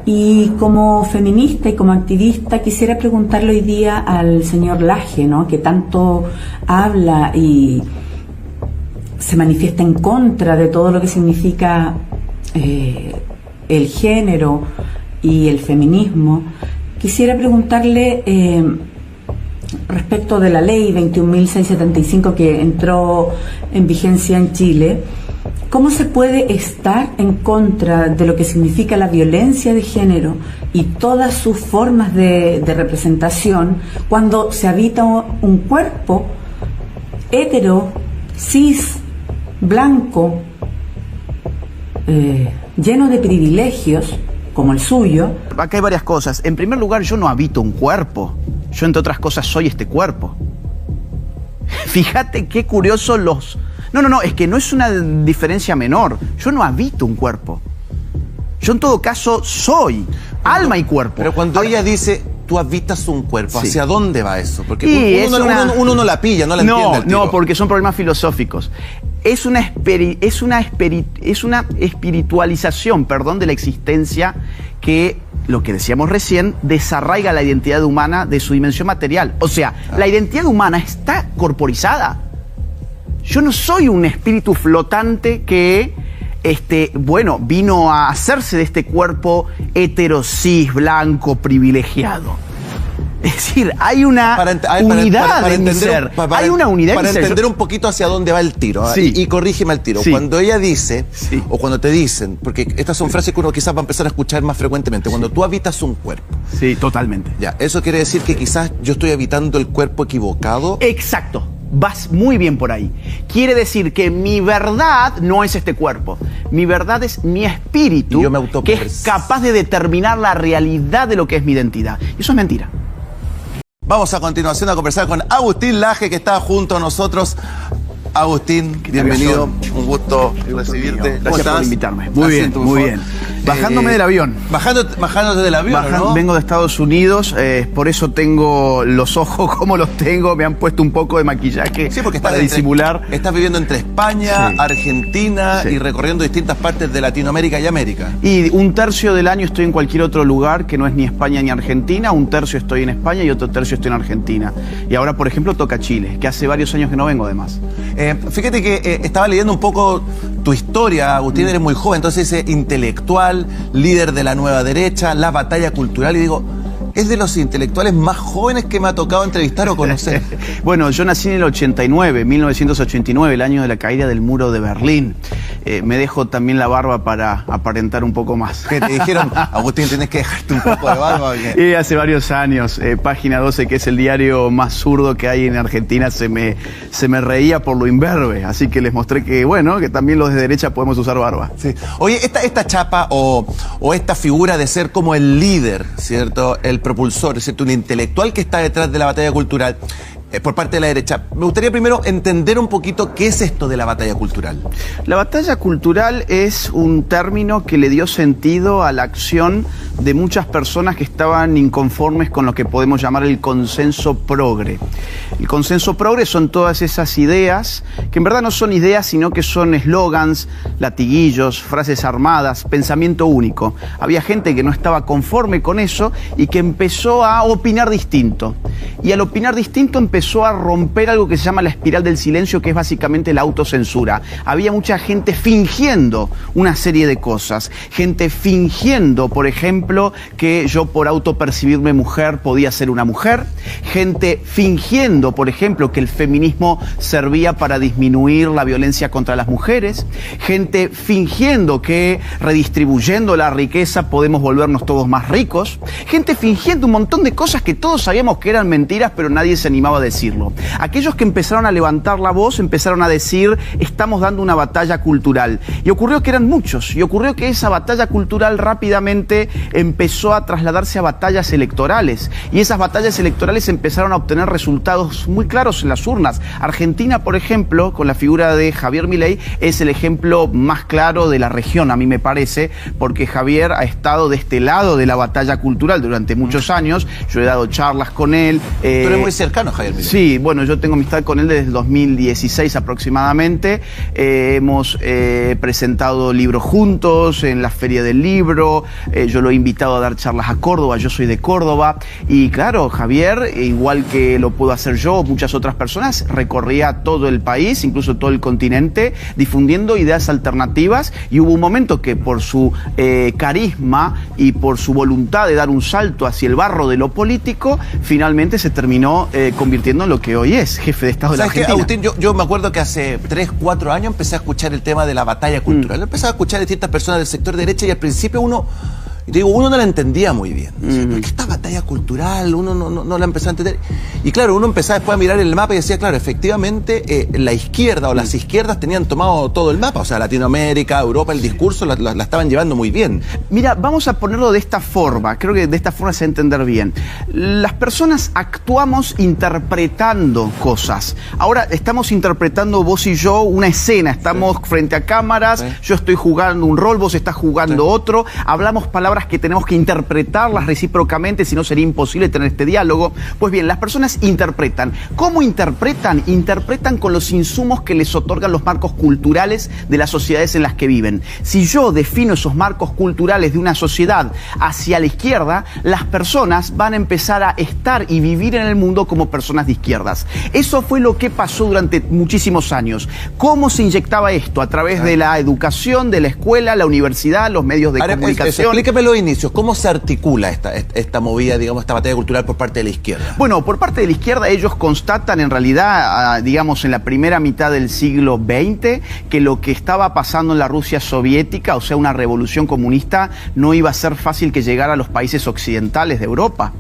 Y como feminista y como activista quisiera preguntarle hoy día al señor Laje, ¿no?, que tanto habla y se manifiesta en contra de todo lo que significa el género y el feminismo. Quisiera preguntarle respecto de la ley 21.675 que entró en vigencia en Chile, ¿cómo se puede estar en contra de lo que significa la violencia de género y todas sus formas de representación cuando se habita un cuerpo hetero, cis, blanco, lleno de privilegios como el suyo? Acá hay varias cosas. En primer lugar, yo no habito un cuerpo. Yo, entre otras cosas, soy este cuerpo. Fíjate qué curioso los... No, es que no es una diferencia menor. Yo no habito un cuerpo. Yo, en todo caso, soy alma y cuerpo. Pero cuando ella dice, tú habitas un cuerpo, sí. ¿Hacia dónde va eso? Porque uno no la pilla, no la entiende al tiro. No, porque son problemas filosóficos. Es una espiritualización, de la existencia que, lo que decíamos recién, desarraiga la identidad humana de su dimensión material. O sea, la identidad humana está corporizada. Yo no soy un espíritu flotante que, vino a hacerse de este cuerpo hetero-cis, blanco, privilegiado. Es decir, hay una unidad en mi ser. Hay una unidad en mi ser. Para entender un poquito hacia dónde va el tiro. Sí. Y corrígeme el tiro. Sí. Cuando ella dice, sí, o cuando te dicen, porque estas son frases que uno quizás va a empezar a escuchar más frecuentemente, cuando tú habitas un cuerpo. Sí, totalmente. Ya, eso quiere decir que quizás yo estoy habitando el cuerpo equivocado. Exacto. Vas muy bien por ahí. Quiere decir que mi verdad no es este cuerpo. Mi verdad es mi espíritu, que es capaz de determinar la realidad de lo que es mi identidad. Y eso es mentira. Vamos a continuación a conversar con Agustín Laje, que está junto a nosotros. Agustín, bienvenido. Un gusto recibirte. Gracias por invitarme. Muy bien, muy bien. Bajándome del avión. Bajándote del avión, ¿no? Vengo de Estados Unidos, por eso tengo los ojos como los tengo. Me han puesto un poco de maquillaje, sí, porque para disimular. Estás viviendo entre España, sí, Argentina, sí, y recorriendo distintas partes de Latinoamérica y América. Y un tercio del año estoy en cualquier otro lugar que no es ni España ni Argentina. Un tercio estoy en España y otro tercio estoy en Argentina. Y ahora, por ejemplo, toca Chile, que hace varios años que no vengo, además. Fíjate que estaba leyendo un poco tu historia, Agustín, eres muy joven, entonces intelectual, líder de la nueva derecha, la batalla cultural, y digo, es de los intelectuales más jóvenes que me ha tocado entrevistar o conocer. Bueno, yo nací en el 1989, el año de la caída del muro de Berlín. Me dejo también la barba para aparentar un poco más. ¿Qué te dijeron? Agustín, tenés que dejarte un poco de barba. Y hace varios años, Página 12, que es el diario más zurdo que hay en Argentina, se me reía por lo imberbe. Así que les mostré que, bueno, que también los de derecha podemos usar barba. Sí. Oye, esta chapa o esta figura de ser como el líder, ¿cierto? El propulsor, ¿cierto? Un intelectual que está detrás de la batalla cultural por parte de la derecha. Me gustaría primero entender un poquito qué es esto de la batalla cultural. La batalla cultural es un término que le dio sentido a la acción de muchas personas que estaban inconformes con lo que podemos llamar el consenso progre. El consenso progre son todas esas ideas que en verdad no son ideas, sino que son eslogans, latiguillos, frases armadas, pensamiento único. Había gente que no estaba conforme con eso y que empezó a opinar distinto. Y al opinar distinto empezó a romper algo que se llama la espiral del silencio, que es básicamente la autocensura. Había mucha gente fingiendo una serie de cosas. Gente fingiendo, por ejemplo, que yo por autopercibirme mujer podía ser una mujer. Gente fingiendo, por ejemplo, que el feminismo servía para disminuir la violencia contra las mujeres. Gente fingiendo que redistribuyendo la riqueza podemos volvernos todos más ricos. Gente fingiendo un montón de cosas que todos sabíamos que eran mentiras, pero nadie se animaba a decirlo. Aquellos que empezaron a levantar la voz empezaron a decir, estamos dando una batalla cultural. Y ocurrió que eran muchos, y ocurrió que esa batalla cultural rápidamente empezó a trasladarse a batallas electorales. Y esas batallas electorales empezaron a obtener resultados muy claros en las urnas. Argentina, por ejemplo, con la figura de Javier Milei, es el ejemplo más claro de la región, a mí me parece, porque Javier ha estado de este lado de la batalla cultural durante muchos años. Yo he dado charlas con él. Tú eres muy cercano a Javier términos. Sí, bueno, yo tengo amistad con él desde el 2016 aproximadamente. Hemos presentado libros juntos en la Feria del Libro. Yo lo he invitado a dar charlas a Córdoba. Yo soy de Córdoba. Y claro, Javier, igual que lo puedo hacer yo o muchas otras personas, recorría todo el país, incluso todo el continente, difundiendo ideas alternativas. Y hubo un momento que por su carisma y por su voluntad de dar un salto hacia el barro de lo político, finalmente se terminó convirtiendo en lo que hoy es, jefe de Estado de la Argentina. Agustín, yo me acuerdo que hace 3, 4 años empecé a escuchar el tema de la batalla cultural. Empecé a escuchar a distintas personas del sector derecha y al principio uno no la entendía muy bien. ¿Por qué esta batalla cultural? Uno no la empezó a entender. Y claro, uno empezaba después a mirar el mapa y decía, claro, efectivamente, la izquierda o las izquierdas tenían tomado todo el mapa. O sea, Latinoamérica, Europa, el discurso la estaban llevando muy bien. Mira, vamos a ponerlo de esta forma. Creo que de esta forma se va a entender bien. Las personas actuamos interpretando cosas. Ahora estamos interpretando vos y yo una escena. Estamos frente a cámaras, yo estoy jugando un rol, vos estás jugando otro. Hablamos palabras que tenemos que interpretarlas recíprocamente, si no sería imposible tener este diálogo. Pues bien, las personas interpretan. ¿Cómo interpretan? Interpretan con los insumos que les otorgan los marcos culturales de las sociedades en las que viven. Si yo defino esos marcos culturales de una sociedad hacia la izquierda, las personas van a empezar a estar y vivir en el mundo como personas de izquierdas. Eso fue lo que pasó durante muchísimos años. ¿Cómo se inyectaba esto? A través de la educación, de la escuela, la universidad, los medios de comunicación. Explíqueme los inicios. ¿Cómo se articula esta movida, digamos, esta batalla cultural por parte de la izquierda? Bueno, por parte de la izquierda ellos constatan en realidad, digamos, en la primera mitad del siglo XX, que lo que estaba pasando en la Rusia soviética, o sea, una revolución comunista, no iba a ser fácil que llegara a los países occidentales de Europa.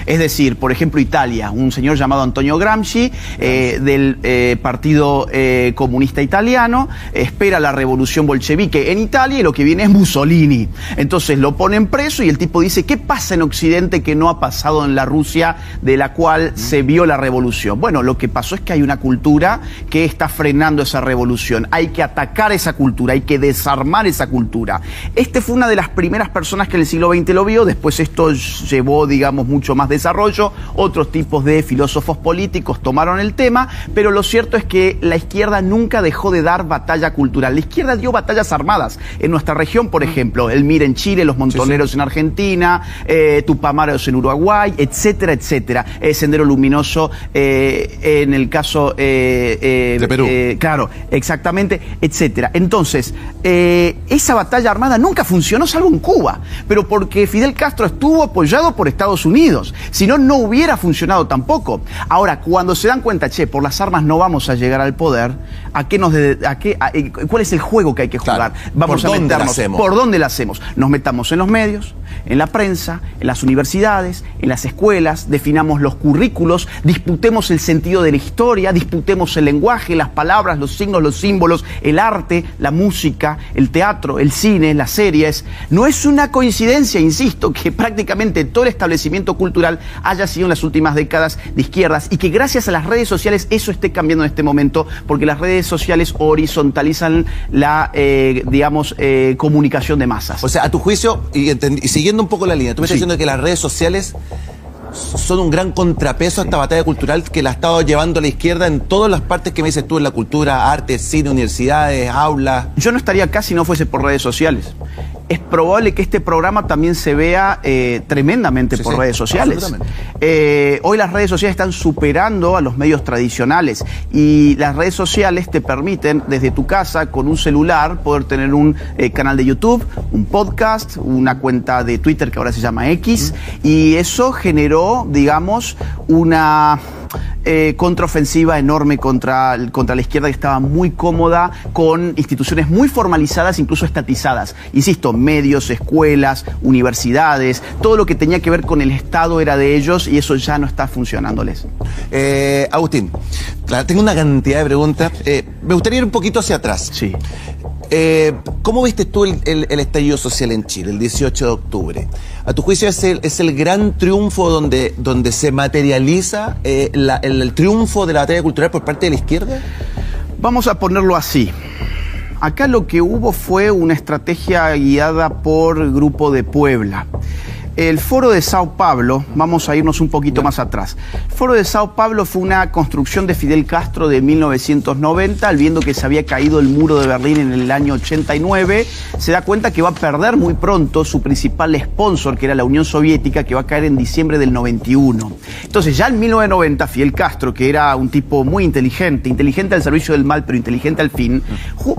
Es decir, por ejemplo, Italia, un señor llamado Antonio Gramsci, del Partido Comunista Italiano, espera la revolución bolchevique en Italia y lo que viene es Mussolini. Entonces lo ponen preso y el tipo dice, ¿qué pasa en Occidente que no ha pasado en la Rusia de la cual se vio la revolución? Bueno, lo que pasó es que hay una cultura que está frenando esa revolución. Hay que atacar esa cultura, hay que desarmar esa cultura. Este fue una de las primeras personas que en el siglo XX lo vio, después esto llevó, digamos, mucho más desarrollo, otros tipos de filósofos políticos tomaron el tema, pero lo cierto es que la izquierda nunca dejó de dar batalla cultural. La izquierda dio batallas armadas en nuestra región, por ejemplo, el MIR en Chile, los Montoneros en Argentina, Tupamaros en Uruguay, etcétera, etcétera. Sendero Luminoso en el caso de Perú. Claro, exactamente, etcétera. Entonces, esa batalla armada nunca funcionó, salvo en Cuba, pero porque Fidel Castro estuvo apoyado por Estados Unidos. Si no, no hubiera funcionado tampoco. Ahora, cuando se dan cuenta, che, por las armas no vamos a llegar al poder, ¿cuál es el juego que hay que jugar? Claro. Vamos a meternos. ¿Por dónde la hacemos? Nos metamos en los medios, en la prensa, en las universidades, en las escuelas, definamos los currículos, disputemos el sentido de la historia, disputemos el lenguaje, las palabras, los signos, los símbolos, el arte, la música, el teatro, el cine, las series. No es una coincidencia, insisto, que prácticamente todo el establecimiento cultural haya sido en las últimas décadas de izquierdas y que gracias a las redes sociales eso esté cambiando en este momento, porque las redes sociales horizontalizan la, comunicación de masas. O sea, a tu juicio, y siguiendo un poco la línea, tú me estás diciendo que las redes sociales son un gran contrapeso a esta batalla cultural que la ha estado llevando a la izquierda en todas las partes que me dices tú, en la cultura, arte, cine, universidades, aulas. Yo no estaría acá si no fuese por redes sociales. Es probable que este programa también se vea tremendamente por redes sociales. Hoy las redes sociales están superando a los medios tradicionales y las redes sociales te permiten desde tu casa con un celular poder tener un canal de YouTube, un podcast, una cuenta de Twitter que ahora se llama X, y eso generó, digamos, una contraofensiva enorme contra la izquierda, que estaba muy cómoda con instituciones muy formalizadas, incluso estatizadas. Insisto, medios, escuelas, universidades, todo lo que tenía que ver con el Estado era de ellos y eso ya no está funcionándoles. Agustín, tengo una cantidad de preguntas. Me gustaría ir un poquito hacia atrás. Sí. ¿Cómo viste tú el estallido social en Chile, el 18 de octubre? ¿A tu juicio es el gran triunfo donde se materializa el triunfo de la batalla cultural por parte de la izquierda? Vamos a ponerlo así. Acá lo que hubo fue una estrategia guiada por Grupo de Puebla. el Foro de Sao Paulo, vamos a irnos un poquito más atrás. El Foro de Sao Paulo fue una construcción de Fidel Castro de 1990, al viendo que se había caído el muro de Berlín en el año 89, se da cuenta que va a perder muy pronto su principal sponsor, que era la Unión Soviética, que va a caer en diciembre del 91. Entonces, ya en 1990, Fidel Castro, que era un tipo muy inteligente, inteligente al servicio del mal, pero inteligente al fin,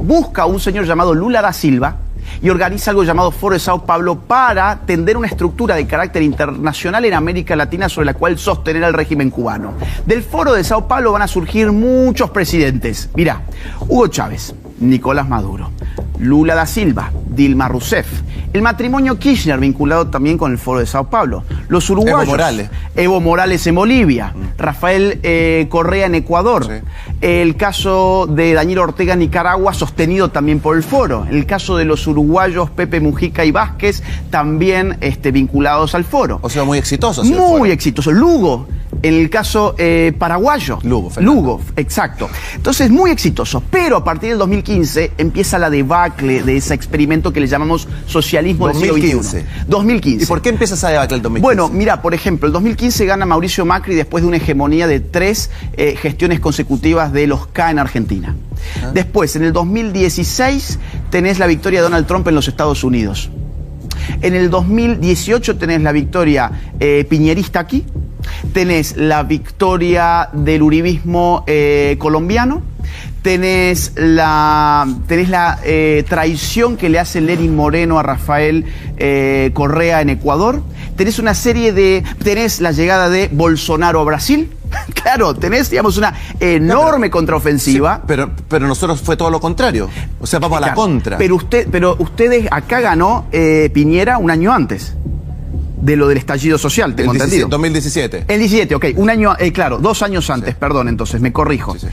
busca a un señor llamado Lula da Silva, y organiza algo llamado Foro de Sao Paulo para tender una estructura de carácter internacional en América Latina sobre la cual sostener al régimen cubano. Del Foro de Sao Paulo van a surgir muchos presidentes. Mirá, Hugo Chávez, Nicolás Maduro, Lula da Silva, Dilma Rousseff, el matrimonio Kirchner vinculado también con el Foro de Sao Paulo, los uruguayos, Evo Morales en Bolivia, Rafael Correa en Ecuador, sí. El caso de Daniel Ortega en Nicaragua sostenido también por el Foro, el caso de los uruguayos Pepe Mujica y Vázquez también vinculados al Foro. O sea, muy exitoso. Muy exitoso. Lugo, en el caso paraguayo. Lugo, exacto. Entonces, muy exitoso. Pero a partir del 2015 empieza la debacle de ese experimento que le llamamos socialismo del siglo XXI. 2015. ¿Y por qué empieza esa debacle el 2015? Bueno, mira, por ejemplo, el 2015 gana Mauricio Macri después de una hegemonía de 3 gestiones consecutivas de los K en Argentina. Después, en el 2016, tenés la victoria de Donald Trump en los Estados Unidos. En el 2018 tenés la victoria piñerista aquí. Tenés la victoria del uribismo colombiano. Tenés la traición que le hace Lenín Moreno a Rafael Correa en Ecuador. Tenés una serie de... Tenés la llegada de Bolsonaro a Brasil. Claro, tenés, digamos, una enorme contraofensiva. Sí, pero nosotros fue todo lo contrario. O sea, vamos a la contra. Pero ustedes, acá ganó Piñera un año antes de lo del estallido social, tengo entendido. 2017. El 17, ok. Un año, claro, 2 años antes, sí. Perdón, entonces, me corrijo. Sí, sí.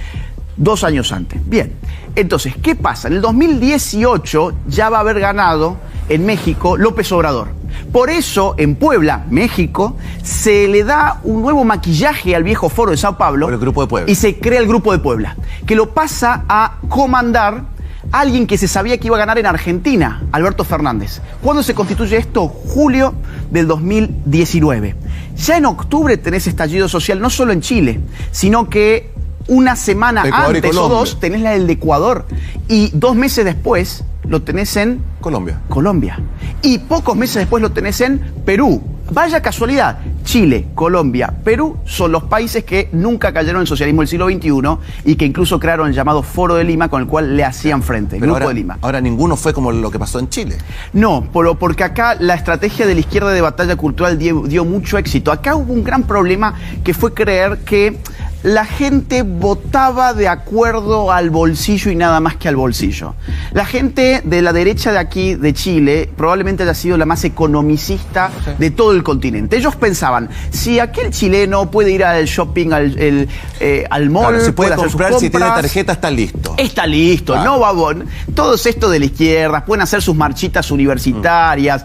2 años antes. Bien. Entonces, ¿qué pasa? En el 2018 ya va a haber ganado en México López Obrador. Por eso, en Puebla, México, se le da un nuevo maquillaje al viejo Foro de Sao Paulo. Por el Grupo de Puebla. Y se crea el Grupo de Puebla, que lo pasa a comandar alguien que se sabía que iba a ganar en Argentina, Alberto Fernández. ¿Cuándo se constituye esto? Julio del 2019. Ya en octubre tenés estallido social, no solo en Chile, sino que una semana antes o 2 tenés la del de Ecuador. Y 2 meses después lo tenés en Colombia. Y pocos meses después lo tenés en Perú. Vaya casualidad, Chile, Colombia, Perú son los países que nunca cayeron en el socialismo del siglo XXI y que incluso crearon el llamado Foro de Lima con el cual le hacían frente, el Grupo de Lima. Ahora ninguno fue como lo que pasó en Chile. No, porque acá la estrategia de la izquierda de batalla cultural dio mucho éxito. Acá hubo un gran problema que fue creer que la gente votaba de acuerdo al bolsillo y nada más que al bolsillo. La gente de la derecha de aquí, de Chile, probablemente haya sido la más economicista de todo el continente. Ellos pensaban, si aquel chileno puede ir al shopping, al mall, claro, se puede comprar, si tiene tarjeta, está listo. Está listo, claro. No va todos estos de la izquierda pueden hacer sus marchitas universitarias,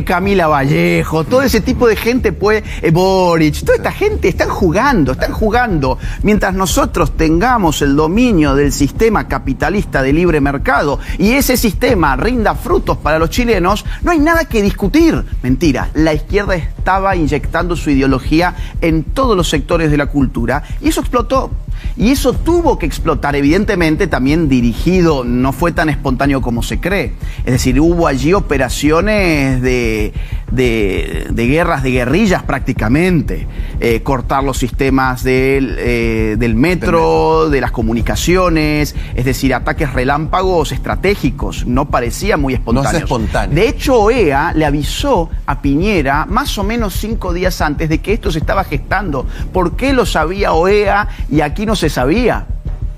Camila Vallejo, todo ese tipo de gente puede, Boric, toda esta gente están jugando. Mientras nosotros tengamos el dominio del sistema capitalista de libre mercado y ese sistema rinda frutos para los chilenos, no hay nada que discutir. Mentira, la izquierda estaba inyectando su ideología en todos los sectores de la cultura y eso explotó. Y eso tuvo que explotar, evidentemente también dirigido, no fue tan espontáneo como se cree. Es decir, hubo allí operaciones de guerras, de guerrillas prácticamente. Cortar los sistemas del metro, de las comunicaciones, es decir, ataques relámpagos estratégicos. No parecía muy espontáneos. No es espontáneo. De hecho, OEA le avisó a Piñera más o menos 5 días antes de que esto se estaba gestando. ¿Por qué lo sabía OEA y aquí no se sabía?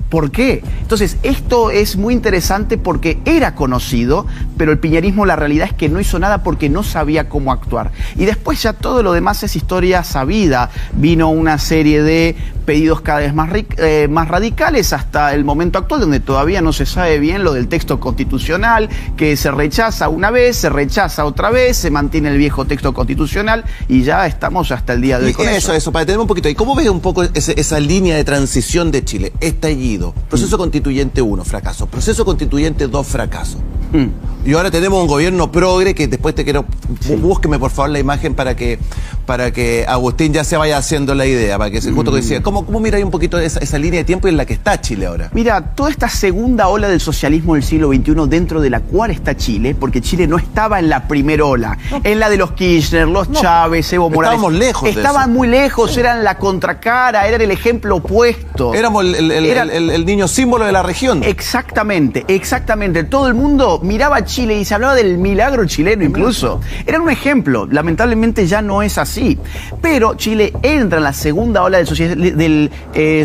¿Por qué? Entonces, esto es muy interesante porque era conocido, pero el piñerismo, la realidad es que no hizo nada porque no sabía cómo actuar. Y después ya todo lo demás es historia sabida. Vino una serie de pedidos cada vez más radicales hasta el momento actual, donde todavía no se sabe bien lo del texto constitucional, que se rechaza una vez, se rechaza otra vez, se mantiene el viejo texto constitucional y ya estamos hasta el día de hoy con eso. Eso, para detenerme un poquito. ¿Y cómo ves un poco esa línea de transición de Chile? Estallido. Proceso constituyente 1, fracaso. Proceso constituyente 2, fracaso. Y ahora tenemos un gobierno progre que después te quiero... Sí. Búsqueme por favor la imagen para que Agustín ya se vaya haciendo la idea, para que se justo que decía, ¿cómo mira ahí un poquito esa línea de tiempo en la que está Chile ahora? Mira, toda esta segunda ola del socialismo del siglo XXI dentro de la cual está Chile, porque Chile no estaba en la primera ola, en la de los Kirchner, los Chávez, Evo Morales. Estábamos lejos. Estaban muy lejos, eran la contracara, eran el ejemplo opuesto. Éramos el niño símbolo de la región. Exactamente, exactamente. Todo el mundo miraba a Chile y se hablaba del milagro chileno incluso. Era un ejemplo. Lamentablemente ya no es así. Pero Chile entra en la segunda ola del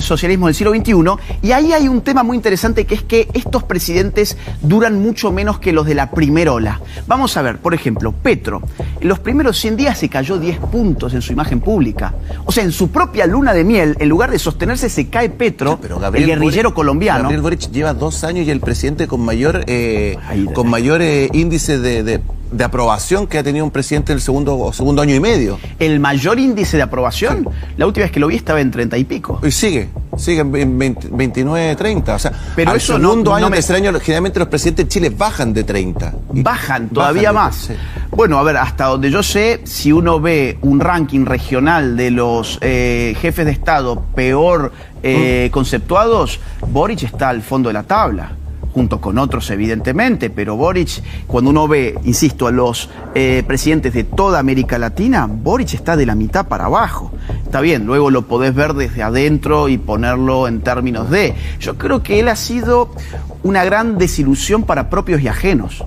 socialismo del siglo XXI y ahí hay un tema muy interesante que es que estos presidentes duran mucho menos que los de la primera ola. Vamos a ver, por ejemplo, Petro. En los primeros 100 días se cayó 10 puntos en su imagen pública. O sea, en su propia luna de miel, en lugar de sostenerse, se cae Petro, el guerrillero colombiano. Gabriel Boric lleva 2 años y el presidente con mayor índice de aprobación que ha tenido un presidente en el segundo año y medio. El mayor índice de aprobación, sí. La última vez que lo vi estaba en 30 y pico. Y sigue en 29, 30. O sea, pero al eso segundo año, tercer año, generalmente los presidentes de Chile bajan de 30. Bajan todavía más. Sí. Bueno, a ver, hasta donde yo sé, si uno ve un ranking regional de los jefes de Estado peor conceptuados, Boric está al fondo de la tabla. Junto con otros, evidentemente, pero Boric, cuando uno ve, insisto, a los presidentes de toda América Latina, Boric está de la mitad para abajo. Está bien, luego lo podés ver desde adentro y ponerlo en términos de... Yo creo que él ha sido una gran desilusión para propios y ajenos.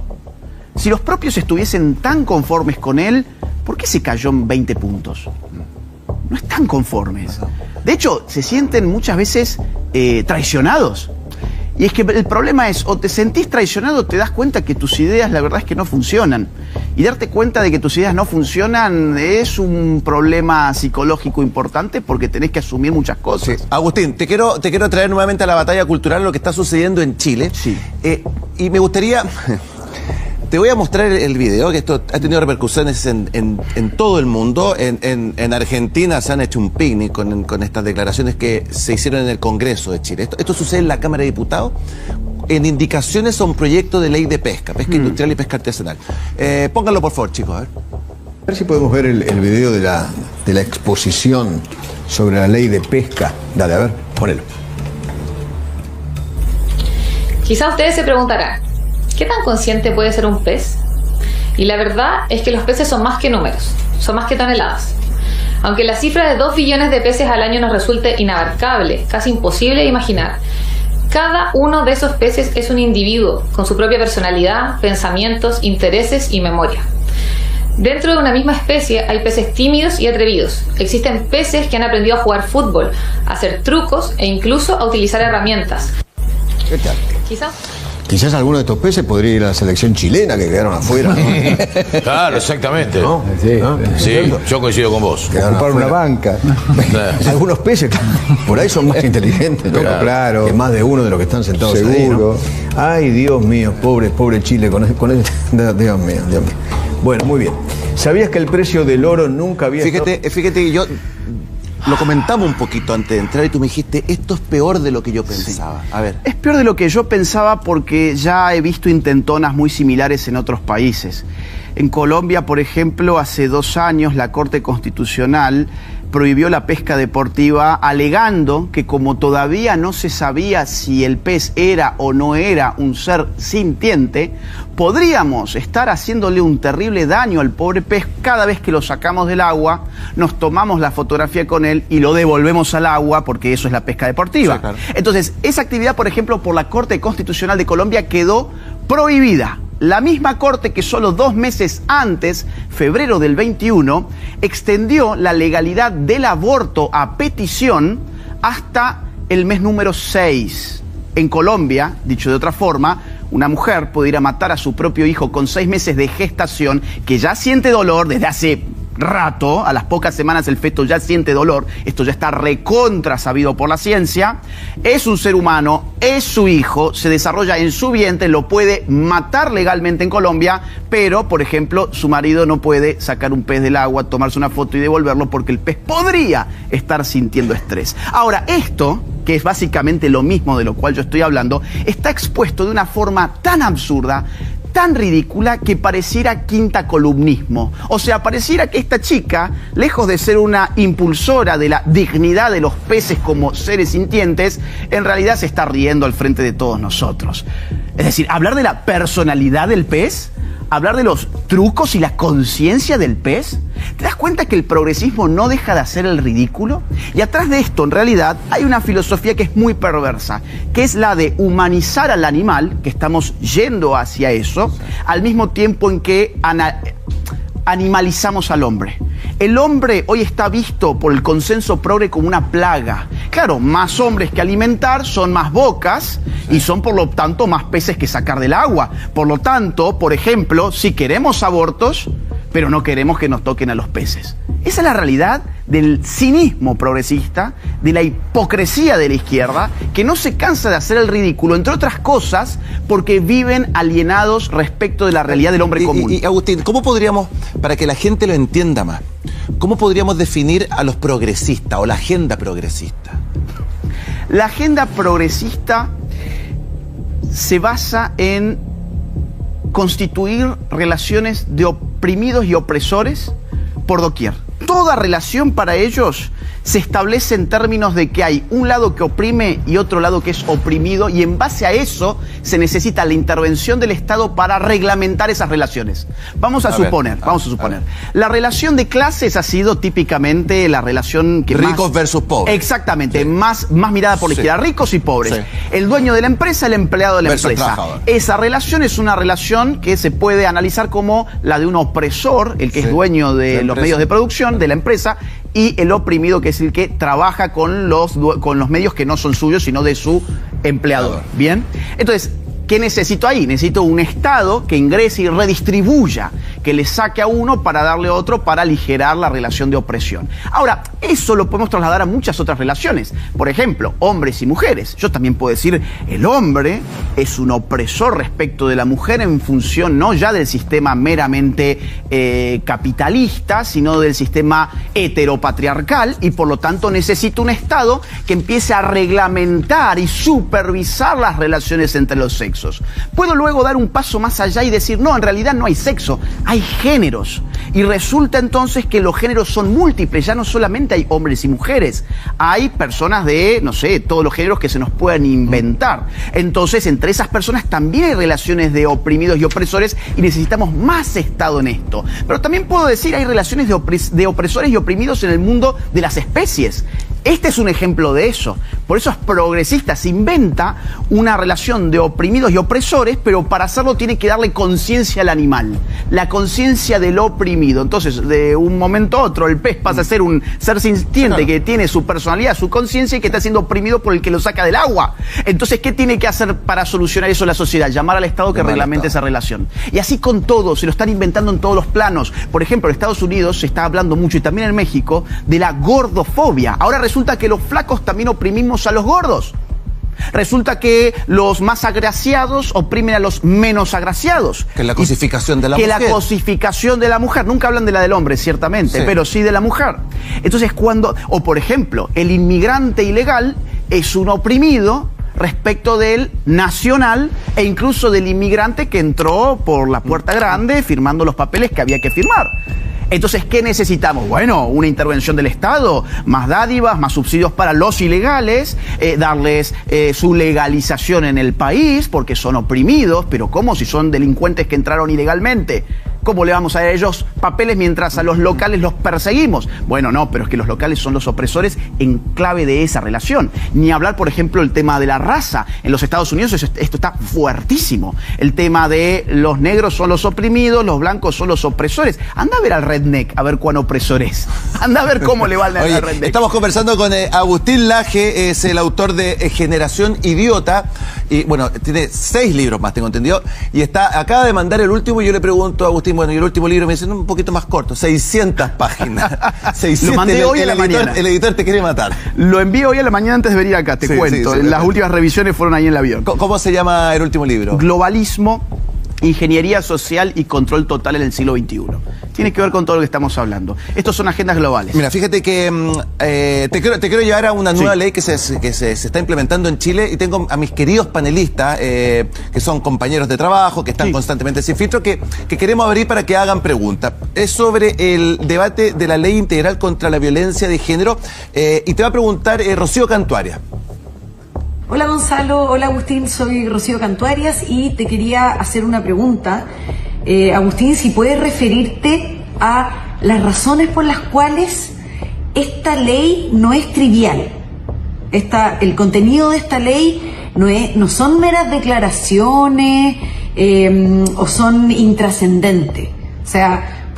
Si los propios estuviesen tan conformes con él, ¿por qué se cayó en 20 puntos? No están conformes. De hecho, se sienten muchas veces traicionados. Y es que el problema es, o te sentís traicionado o te das cuenta que tus ideas la verdad es que no funcionan. Y darte cuenta de que tus ideas no funcionan es un problema psicológico importante porque tenés que asumir muchas cosas. Sí. Agustín, te quiero traer nuevamente a la batalla cultural lo que está sucediendo en Chile. Sí. Y me gustaría... Te voy a mostrar el video, que esto ha tenido repercusiones en todo el mundo. En Argentina se han hecho un picnic con estas declaraciones que se hicieron en el Congreso de Chile. Esto sucede en la Cámara de Diputados en indicaciones a un proyecto de ley de pesca industrial y pesca artesanal. Pónganlo por favor, chicos. A ver si podemos ver el video de la exposición sobre la ley de pesca. Dale, a ver, ponelo. Quizá ustedes se preguntarán, ¿qué tan consciente puede ser un pez? Y la verdad es que los peces son más que números, son más que toneladas. Aunque la cifra de 2 billones de peces al año nos resulte inabarcable, casi imposible de imaginar, cada uno de esos peces es un individuo con su propia personalidad, pensamientos, intereses y memoria. Dentro de una misma especie hay peces tímidos y atrevidos. Existen peces que han aprendido a jugar fútbol, a hacer trucos e incluso a utilizar herramientas. ¿Qué tal? Quizás alguno de estos peces podría ir a la selección chilena que quedaron afuera, ¿no? Claro, exactamente. ¿No? Sí, ¿no? Sí, yo coincido con vos. Ocupar una banca. Algunos peces por ahí son más inteligentes, ¿no? Claro, que más de uno de los que están sentados seguro. Ahí, ¿no? Ay, Dios mío, pobre Chile con Dios mío. Bueno, muy bien. ¿Sabías que el precio del oro nunca había... Fíjate que yo... Lo comentamos un poquito antes de entrar y tú me dijiste, esto es peor de lo que yo pensaba. Sí. A ver. Es peor de lo que yo pensaba porque ya he visto intentonas muy similares en otros países. En Colombia, por ejemplo, hace 2 años la Corte Constitucional prohibió la pesca deportiva alegando que como todavía no se sabía si el pez era o no era un ser sintiente, podríamos estar haciéndole un terrible daño al pobre pez cada vez que lo sacamos del agua, nos tomamos la fotografía con él y lo devolvemos al agua porque eso es la pesca deportiva. Sí, claro. Entonces, esa actividad, por ejemplo, por la Corte Constitucional de Colombia quedó prohibida. La misma Corte que solo 2 meses antes, febrero del 21, extendió la legalidad del aborto a petición hasta el mes número 6. En Colombia, dicho de otra forma, una mujer puede ir a matar a su propio hijo con 6 meses de gestación, que ya siente dolor desde hace rato, a las pocas semanas el feto ya siente dolor, esto ya está recontra sabido por la ciencia, es un ser humano, es su hijo, se desarrolla en su vientre, lo puede matar legalmente en Colombia, pero, por ejemplo, su marido no puede sacar un pez del agua, tomarse una foto y devolverlo porque el pez podría estar sintiendo estrés. Ahora, esto, que es básicamente lo mismo de lo cual yo estoy hablando, está expuesto de una forma tan absurda, tan ridícula que pareciera quinta columnismo. O sea, pareciera que esta chica, lejos de ser una impulsora de la dignidad de los peces como seres sintientes, en realidad se está riendo al frente de todos nosotros. Es decir, hablar de la personalidad del pez, hablar de los trucos y la conciencia del pez. ¿Te das cuenta que el progresismo no deja de hacer el ridículo? Y atrás de esto, en realidad, hay una filosofía que es muy perversa, que es la de humanizar al animal, que estamos yendo hacia eso, al mismo tiempo en que animalizamos al hombre. El hombre hoy está visto por el consenso progre como una plaga. Claro, más hombres que alimentar son más bocas y son por lo tanto más peces que sacar del agua. Por lo tanto, por ejemplo, si queremos abortos, pero no queremos que nos toquen a los peces. Esa es la realidad del cinismo progresista, de la hipocresía de la izquierda, que no se cansa de hacer el ridículo, entre otras cosas, porque viven alienados respecto de la realidad del hombre común. Y Agustín, ¿cómo podríamos, para que la gente lo entienda más, cómo podríamos definir a los progresistas o la agenda progresista? La agenda progresista se basa en constituir relaciones de oprimidos y opresores por doquier. Toda relación para ellos se establece en términos de que hay un lado que oprime y otro lado que es oprimido, y en base a eso se necesita la intervención del Estado para reglamentar esas relaciones. Vamos a suponer. La relación de clases ha sido típicamente la relación que ricos más, versus pobres. Exactamente, más mirada por la izquierda, ricos y pobres. Sí. El dueño de la empresa, el empleado de la Versus empresa. trabajador. Esa relación es una relación que se puede analizar como la de un opresor, el que es dueño de los medios de producción, de la empresa, y el oprimido, que es el que trabaja con los medios que no son suyos, sino de su empleador. ¿Bien? Entonces, ¿qué necesito ahí? Necesito un Estado que ingrese y redistribuya, que le saque a uno para darle a otro, para aligerar la relación de opresión. Ahora, eso lo podemos trasladar a muchas otras relaciones. Por ejemplo, hombres y mujeres. Yo también puedo decir, el hombre es un opresor respecto de la mujer en función no ya del sistema meramente capitalista, sino del sistema heteropatriarcal, y por lo tanto necesito un Estado que empiece a reglamentar y supervisar las relaciones entre los sexos. Puedo luego dar un paso más allá y decir, no, en realidad no hay sexo, hay géneros. Y resulta entonces que los géneros son múltiples, ya no solamente hay hombres y mujeres, hay personas de, no sé, todos los géneros que se nos puedan inventar. Entonces, entre esas personas también hay relaciones de oprimidos y opresores, y necesitamos más Estado en esto. Pero también puedo decir, hay relaciones de opresores y oprimidos en el mundo de las especies. Este es un ejemplo de eso. Por eso es progresista, se inventa una relación de oprimidos y opresores, pero para hacerlo tiene que darle conciencia al animal, la conciencia del oprimido. Entonces, de un momento a otro, el pez pasa a ser un ser sintiente que tiene su personalidad, su conciencia, y que está siendo oprimido por el que lo saca del agua. Entonces, ¿qué tiene que hacer para solucionar eso la sociedad? Llamar al Estado que reglamente esa relación. Y así con todo, se lo están inventando en todos los planos. Por ejemplo, en Estados Unidos se está hablando mucho, y también en México, de la gordofobia. Ahora resulta que los flacos también oprimimos a los gordos. Resulta que los más agraciados oprimen a los menos agraciados. Que es la cosificación de la mujer. Que la cosificación de la mujer. Nunca hablan de la del hombre, ciertamente, pero sí de la mujer. Entonces, o por ejemplo, el inmigrante ilegal es un oprimido respecto del nacional, e incluso del inmigrante que entró por la puerta grande firmando los papeles que había que firmar. Entonces, ¿qué necesitamos? Bueno, una intervención del Estado, más dádivas, más subsidios para los ilegales, darles su legalización en el país, porque son oprimidos. Pero ¿cómo? Si son delincuentes que entraron ilegalmente, ¿cómo le vamos a dar a ellos papeles mientras a los locales los perseguimos? Bueno, no, pero es que los locales son los opresores en clave de esa relación. Ni hablar, por ejemplo, el tema de la raza. En los Estados Unidos esto está fuertísimo. El tema de los negros son los oprimidos, los blancos son los opresores. Anda a ver al redneck, a ver cuán opresor es. Anda a ver cómo le va al redneck. Estamos conversando con Agustín Laje, es el autor de Generación Idiota. Y bueno, tiene 6 libros más, tengo entendido. Y acaba de mandar el último, y yo le pregunto a Agustín, bueno, y el último libro me dice, un poquito más corto, 600 páginas. 600. Lo mandé hoy a la mañana. El editor te quiere matar. Lo envío hoy a la mañana antes de venir acá, te cuento. Las últimas revisiones fueron ahí en el avión. ¿Cómo se llama el último libro? Globalismo ingeniería social y control total en el siglo XXI. Tiene que ver con todo lo que estamos hablando. Estos son agendas globales. Mira, fíjate que te quiero llevar a una nueva ley que se está implementando en Chile, y tengo a mis queridos panelistas, que son compañeros de trabajo, que están constantemente sin filtro, que queremos abrir para que hagan preguntas. Es sobre el debate de la ley integral contra la violencia de género, y te va a preguntar Rocío Cantuarias. Hola Gonzalo, hola Agustín, soy Rocío Cantuarias y te quería hacer una pregunta. Agustín, si puedes referirte a las razones por las cuales esta ley no es trivial. El contenido de esta ley no son meras declaraciones o son intrascendentes. O sea,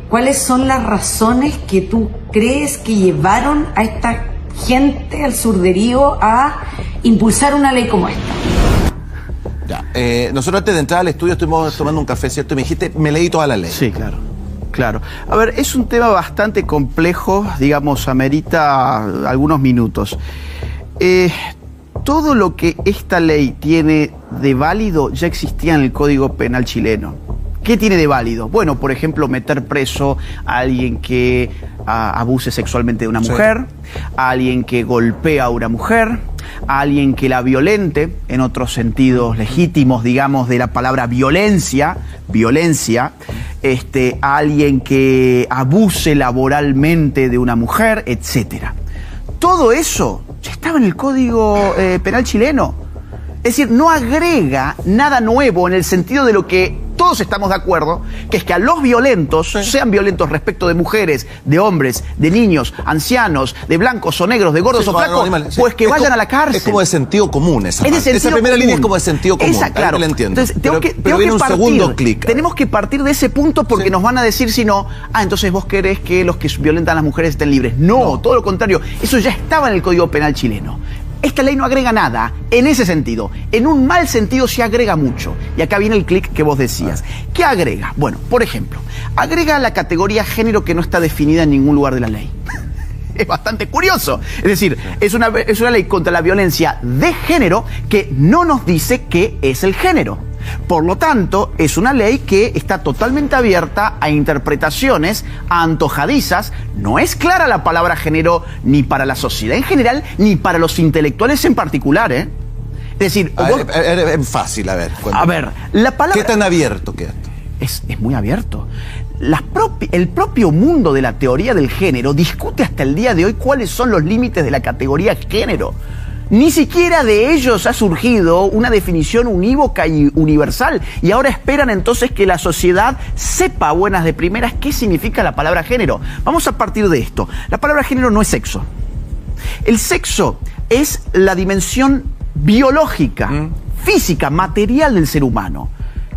¿cuáles son las razones que tú crees que llevaron a esta gente, al surderío, a impulsar una ley como esta? Nosotros antes de entrar al estudio estuvimos tomando un café, ¿cierto? Me dijiste, me leí toda la ley. Sí, claro. A ver, es un tema bastante complejo, digamos, amerita algunos minutos. Todo lo que esta ley tiene de válido ya existía en el Código Penal chileno. ¿Qué tiene de válido? Bueno, por ejemplo, meter preso a alguien que abuse sexualmente de una mujer, a alguien que golpea a una mujer, a alguien que la violente, en otros sentidos legítimos, digamos, de la palabra violencia, a alguien que abuse laboralmente de una mujer, etcétera. Todo eso ya estaba en el Código Penal chileno. Es decir, no agrega nada nuevo en el sentido de lo que todos estamos de acuerdo, que es que a los violentos, sean violentos respecto de mujeres, de hombres, de niños, ancianos, de blancos o negros, de gordos o flacos, pues que vayan a la cárcel. Es como de sentido común esa parte. Esa primera línea es como de sentido común. Claro. La entiendo. Entonces, tenemos que partir de ese punto porque nos van a decir, si no, entonces vos querés que los que violentan a las mujeres estén libres. No, todo lo contrario. Eso ya estaba en el Código Penal chileno. Esta ley no agrega nada en ese sentido. En un mal sentido sí agrega mucho. Y acá viene el clic que vos decías. ¿Qué agrega? Bueno, por ejemplo, agrega la categoría género que no está definida en ningún lugar de la ley. Es bastante curioso. Es decir, es una ley contra la violencia de género que no nos dice qué es el género. Por lo tanto, es una ley que está totalmente abierta a interpretaciones antojadizas. No es clara la palabra género ni para la sociedad en general, ni para los intelectuales en particular, ¿eh? Es decir... Es fácil, a ver. A ver, la palabra... ¿Qué tan abierto que esto? Es muy abierto. El propio mundo de la teoría del género discute hasta el día de hoy cuáles son los límites de la categoría género. Ni siquiera de ellos ha surgido una definición unívoca y universal. Y ahora esperan entonces que la sociedad sepa buenas de primeras qué significa la palabra género. Vamos a partir de esto. La palabra género no es sexo. El sexo es la dimensión biológica, física, material del ser humano,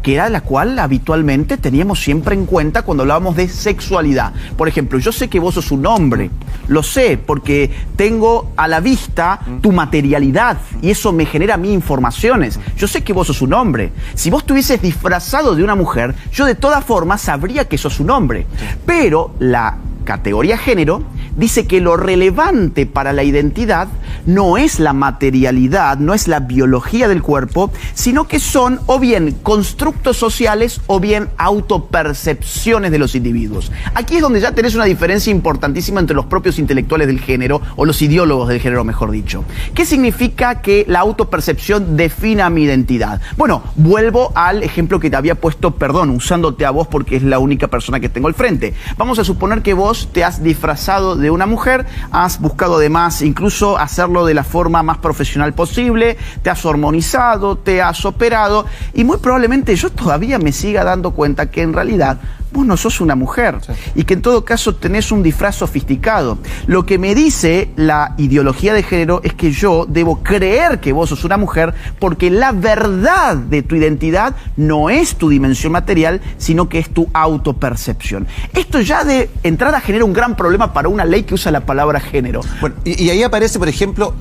que era la cual habitualmente teníamos siempre en cuenta cuando hablábamos de sexualidad. Por ejemplo, yo sé que vos sos un hombre, lo sé, porque tengo a la vista tu materialidad y eso me genera a mí informaciones. Yo sé que vos sos un hombre. Si vos estuvieses disfrazado de una mujer, yo de todas formas sabría que sos un hombre. Pero la categoría género dice que lo relevante para la identidad no es la materialidad, no es la biología del cuerpo, sino que son o bien constructos sociales o bien autopercepciones de los individuos. Aquí es donde ya tenés una diferencia importantísima entre los propios intelectuales del género, o los ideólogos del género, mejor dicho. ¿Qué significa que la autopercepción defina mi identidad? Bueno, vuelvo al ejemplo que te había puesto, usándote a vos porque es la única persona que tengo al frente. Vamos a suponer que vos te has disfrazado de una mujer, has buscado además incluso hacerlo de la forma más profesional posible, te has hormonizado, te has operado y muy probablemente yo todavía me siga dando cuenta que en realidad vos no sos una mujer y que en todo caso tenés un disfraz sofisticado. Lo que me dice la ideología de género es que yo debo creer que vos sos una mujer porque la verdad de tu identidad no es tu dimensión material, sino que es tu autopercepción. Esto ya de entrada genera un gran problema para una ley que usa la palabra género. Bueno, y ahí aparece, por ejemplo,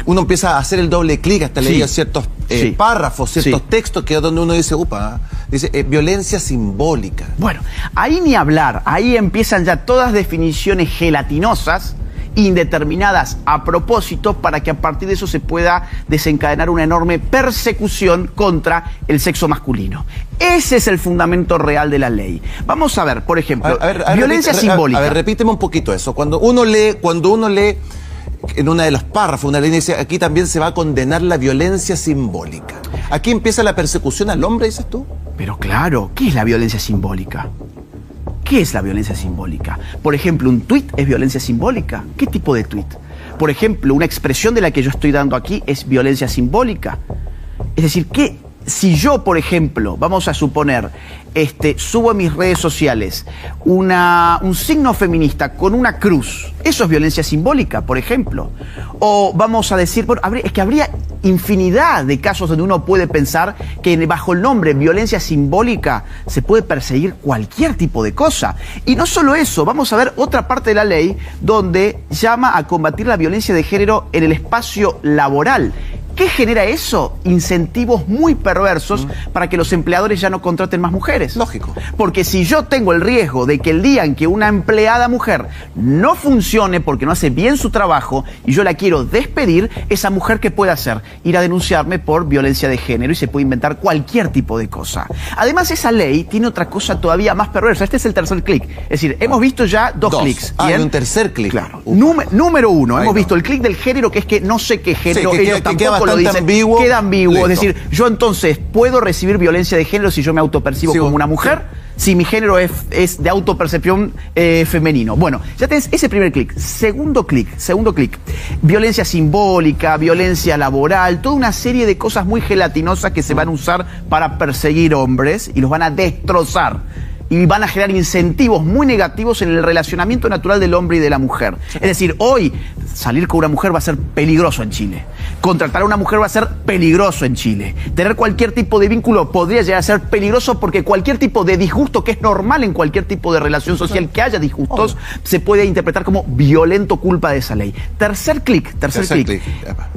uno empieza a hacer el doble clic hasta leer ciertos párrafos, ciertos textos que es donde uno dice, dice violencia simbólica. Bueno, ahí ni hablar, ahí empiezan ya todas definiciones gelatinosas indeterminadas a propósito para que a partir de eso se pueda desencadenar una enorme persecución contra el sexo masculino. Ese es el fundamento real de la ley. Vamos a ver, por ejemplo, violencia simbólica. A ver, repíteme un poquito eso. Cuando uno lee en una de los párrafos, una ley dice, aquí también se va a condenar la violencia simbólica. ¿Aquí empieza la persecución al hombre, dices tú? Pero claro, ¿qué es la violencia simbólica? ¿Qué es la violencia simbólica? Por ejemplo, ¿un tuit es violencia simbólica? ¿Qué tipo de tuit? Por ejemplo, una expresión de la que yo estoy dando aquí es violencia simbólica. Es decir, que si yo, por ejemplo, vamos a suponer, subo a mis redes sociales un signo feminista con una cruz, eso es violencia simbólica, por ejemplo. O vamos a decir, bueno, es que habría infinidad de casos donde uno puede pensar que bajo el nombre violencia simbólica se puede perseguir cualquier tipo de cosa. Y no solo eso, vamos a ver otra parte de la ley donde llama a combatir la violencia de género en el espacio laboral. ¿Qué genera eso? Incentivos muy perversos para que los empleadores ya no contraten más mujeres. Lógico. Porque si yo tengo el riesgo de que el día en que una empleada mujer no funcione porque no hace bien su trabajo y yo la quiero despedir, esa mujer, ¿qué puede hacer? Ir a denunciarme por violencia de género y se puede inventar cualquier tipo de cosa. Además, esa ley tiene otra cosa todavía más perversa. Este es el tercer clic. Es decir, hemos visto ya dos clics. Hay un tercer clic. Claro. Número uno, hemos visto el clic del género, que es que no sé qué género, sí, ellos tampoco lo dicen, ambiguo, queda ambiguo. Listo. Es decir, yo entonces puedo recibir violencia de género si yo me autopercibo como una mujer, si mi género es de autopercepción femenino. Bueno, ya tenés ese primer clic. Segundo clic. Violencia simbólica, violencia laboral, toda una serie de cosas muy gelatinosas que se van a usar para perseguir hombres y los van a destrozar. Y van a generar incentivos muy negativos en el relacionamiento natural del hombre y de la mujer. Es decir, hoy salir con una mujer va a ser peligroso en Chile. Contratar a una mujer va a ser peligroso en Chile. Tener cualquier tipo de vínculo podría llegar a ser peligroso porque cualquier tipo de disgusto, que es normal en cualquier tipo de relación social que haya disgustos, se puede interpretar como violento culpa de esa ley. Tercer clic.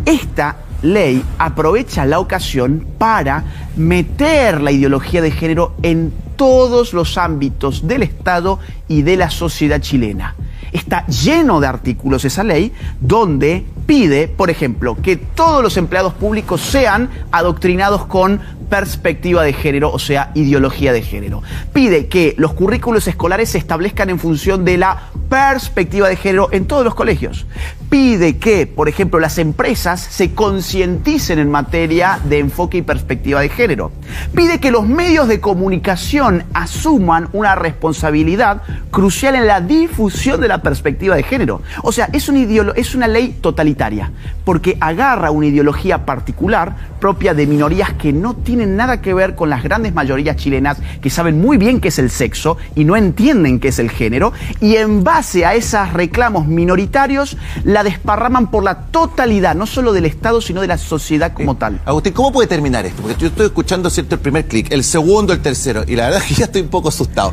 Esta ley aprovecha la ocasión para meter la ideología de género en todos los ámbitos del Estado y de la sociedad chilena. Está lleno de artículos esa ley donde pide, por ejemplo, que todos los empleados públicos sean adoctrinados con perspectiva de género, o sea, ideología de género. Pide que los currículos escolares se establezcan en función de la perspectiva de género en todos los colegios. Pide que, por ejemplo, las empresas se concienticen en materia de enfoque y perspectiva de género. Pide que los medios de comunicación asuman una responsabilidad crucial en la difusión de la perspectiva de género. O sea, es una ley totalitaria, porque agarra una ideología particular propia de minorías que no tienen nada que ver con las grandes mayorías chilenas, que saben muy bien qué es el sexo y no entienden qué es el género, y en base a esos reclamos minoritarios la desparraman por la totalidad, no solo del Estado, sino de la sociedad como tal. Agustín, ¿cómo puede terminar esto? Porque yo estoy escuchando, ¿cierto?, el primer clic, el segundo, el tercero, y la verdad es que ya estoy un poco asustado.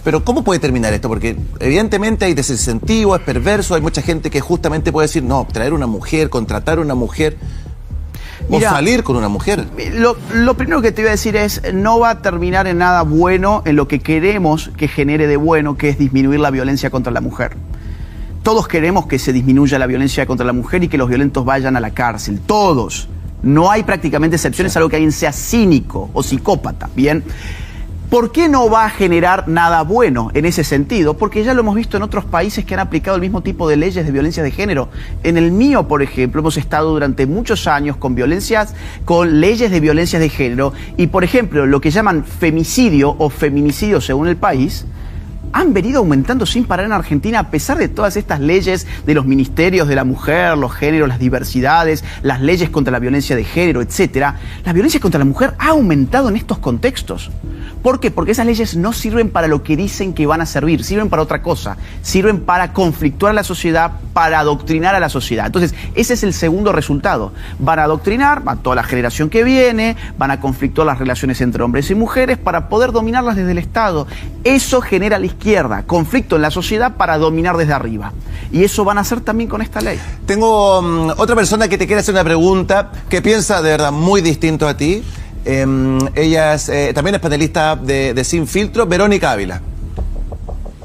Pero ¿cómo puede terminar esto? Porque evidentemente hay desincentivo, es perverso, hay mucha gente que justamente puede decir, no, traer una mujer, contratar una mujer, o salir con una mujer. Lo primero que te voy a decir es, no va a terminar en nada bueno en lo que queremos que genere de bueno, que es disminuir la violencia contra la mujer. Todos queremos que se disminuya la violencia contra la mujer y que los violentos vayan a la cárcel. Todos. No hay prácticamente excepciones, salvo que alguien sea cínico o psicópata. Bien. ¿Por qué no va a generar nada bueno en ese sentido? Porque ya lo hemos visto en otros países que han aplicado el mismo tipo de leyes de violencia de género. En el mío, por ejemplo, hemos estado durante muchos años con leyes de violencia de género y, por ejemplo, lo que llaman femicidio o feminicidio según el país, han venido aumentando sin parar en Argentina a pesar de todas estas leyes de los ministerios de la mujer, los géneros, las diversidades, las leyes contra la violencia de género, etcétera. La violencia contra la mujer ha aumentado en estos contextos. ¿Por qué? Porque esas leyes no sirven para lo que dicen que van a servir, sirven para otra cosa, sirven para conflictuar a la sociedad, para adoctrinar a la sociedad. Entonces, ese es el segundo resultado. Van a adoctrinar a toda la generación que viene, van a conflictuar las relaciones entre hombres y mujeres para poder dominarlas desde el Estado. Eso genera a la izquierda, conflicto en la sociedad para dominar desde arriba. Y eso van a hacer también con esta ley. Tengo otra persona que te quiere hacer una pregunta, que piensa de verdad muy distinto a ti. Ella también es panelista de Sin Filtro, Verónica Ávila.